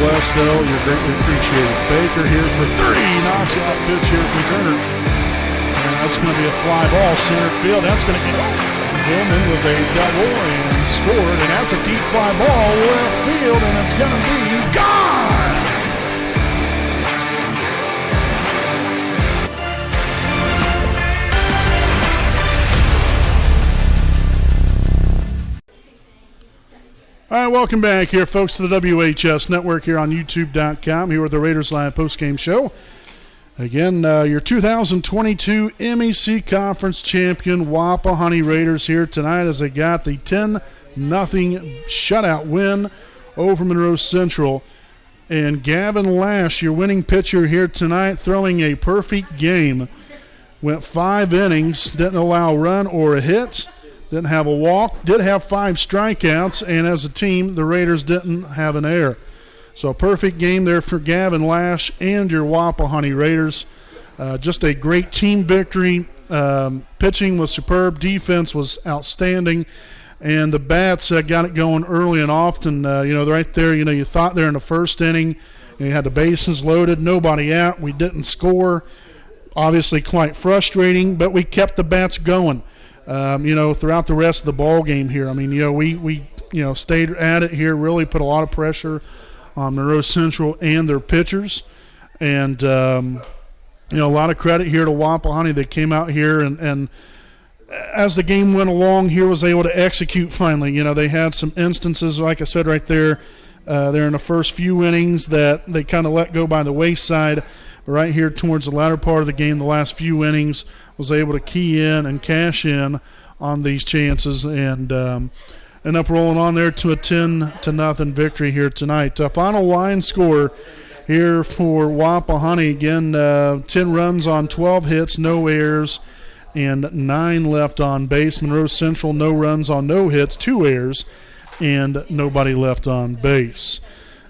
Westville. You're greatly appreciated. Baker here for 3. Knocks out pitch here from Turner. And that's going to be a fly ball center field. That's going to get Gilman with a double and scored. And that's a deep fly ball left field, and it's going to be gone. All right, welcome back here, folks, to the WHS Network here on YouTube.com. Here with the Raiders Live postgame show. Again, your 2022 MEC Conference champion Wapahani Raiders here tonight as they got the 10-0 shutout win over Monroe Central. And Gavin Lash, your winning pitcher here tonight, throwing a perfect game. Went 5 innings, didn't allow a run or a hit. Didn't have a walk, did have 5 strikeouts, and as a team, the Raiders didn't have an error. So a perfect game there for Gavin Lash and your Wapahani Raiders. Just a great team victory. Pitching was superb. Defense was outstanding. And the bats got it going early and often. Right there, you thought there in the first inning, you had the bases loaded, nobody out. We didn't score. Obviously quite frustrating, but we kept the bats going. Throughout the rest of the ball game here. I mean, we stayed at it here, really put a lot of pressure on Monroe Central and their pitchers. And, a lot of credit here to Wapahani. They came out here and as the game went along here was able to execute finally. They had some instances, like I said right there in the first few innings that they kind of let go by the wayside. But right here towards the latter part of the game, the last few innings, was able to key in and cash in on these chances and end up rolling on there to a 10-0 victory here tonight. Final line score here for Wapahani. Again, 10 runs on 12 hits, no errors, and 9 left on base. Monroe Central, no runs on no hits, 2 errors, and nobody left on base.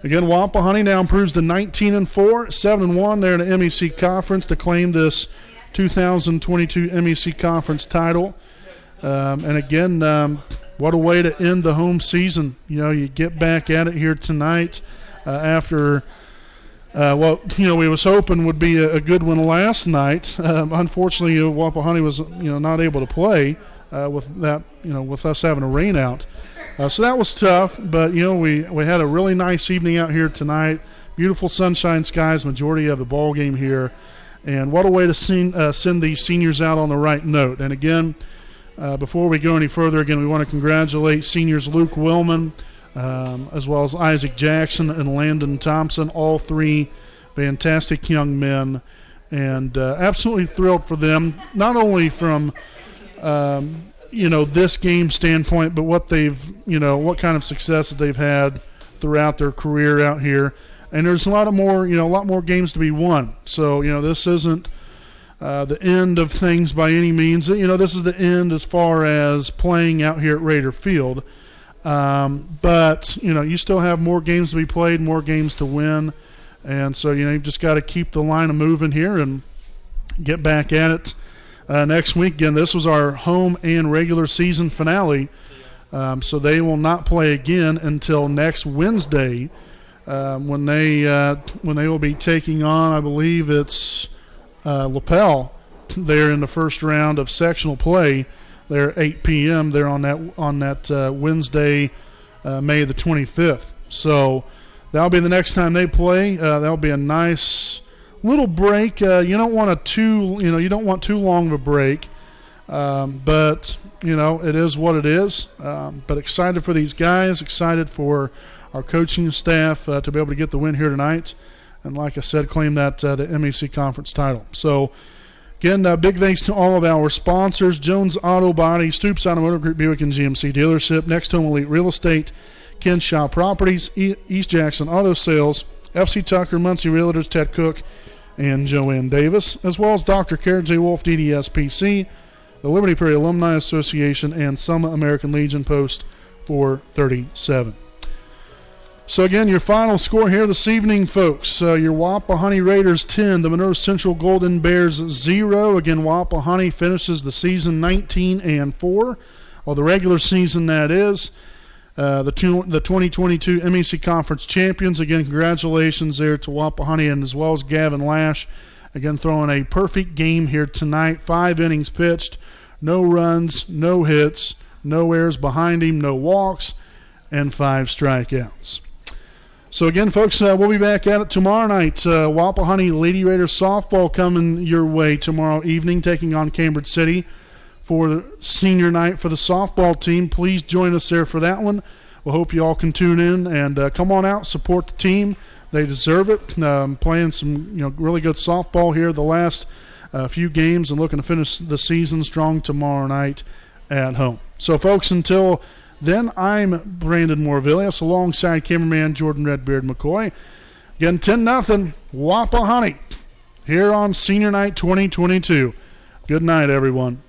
Again, Wapahani now improves to 19-4, 7-1 there in the MEC Conference to claim this 2022 MEC Conference title. And again, what a way to end the home season. You get back at it here tonight after we was hoping would be a good one last night. Unfortunately, Wapahani was not able to play with us having a rain out. So that was tough, but we had a really nice evening out here tonight. Beautiful sunshine skies, majority of the ball game here. And what a way to send these seniors out on the right note. And again, before we go any further, we want to congratulate seniors Luke Willman, as well as Isaac Jackson and Landon Thompson, all 3 fantastic young men. And absolutely thrilled for them, not only from this game standpoint, but what they've, what kind of success that they've had throughout their career out here. And there's a lot more games to be won. So, this isn't the end of things by any means. This is the end as far as playing out here at Raider Field. But, you still have more games to be played, more games to win. And so, you've just got to keep the line of moving here and get back at it. Next week, again, this was our home and regular season finale. So they will not play again until next Wednesday when they will be taking on, I believe it's Lapel there in the first round of sectional play. They're 8 p.m. They're on that Wednesday, May the 25th. So that'll be the next time they play. That'll be a nice little break. You don't want too long of a break, but it is what it is. But excited for these guys, excited for our coaching staff to be able to get the win here tonight, and like I said, claim that the MEC Conference title. So again, big thanks to all of our sponsors: Jones Auto Body, Stoops Automotive Group, Buick and GMC Dealership, Next Home Elite Real Estate, Kenshaw Properties, East Jackson Auto Sales, FC Tucker, Muncie Realtors, Ted Cook, and Joanne Davis, as well as Dr. Karen J. Wolf, DDSPC, the Liberty Prairie Alumni Association, and Summit American Legion Post 437. So again, your final score here this evening, folks. Your Wapahani Raiders 10, the Monroe Central Golden Bears 0. Again, Wapahani finishes the season 19-4, or the regular season that is. the 2022 MEC Conference champions. Again, congratulations there to Wapahani and as well as Gavin Lash. Again, throwing a perfect game here tonight. 5 innings pitched, no runs, no hits, no errors behind him, no walks, and 5 strikeouts. So again, folks, we'll be back at it tomorrow night. Wapahani Lady Raiders softball coming your way tomorrow evening, taking on Cambridge City for senior night for the softball team. Please join us there for that one. We hope you all can tune in and come on out, support the team. They deserve it. Playing some really good softball here the last few games and looking to finish the season strong tomorrow night at home. So, folks, until then, I'm Brandon Morvillius alongside cameraman Jordan Redbeard McCoy. Again, 10-0 Wapahani here on Senior Night 2022. Good night, everyone.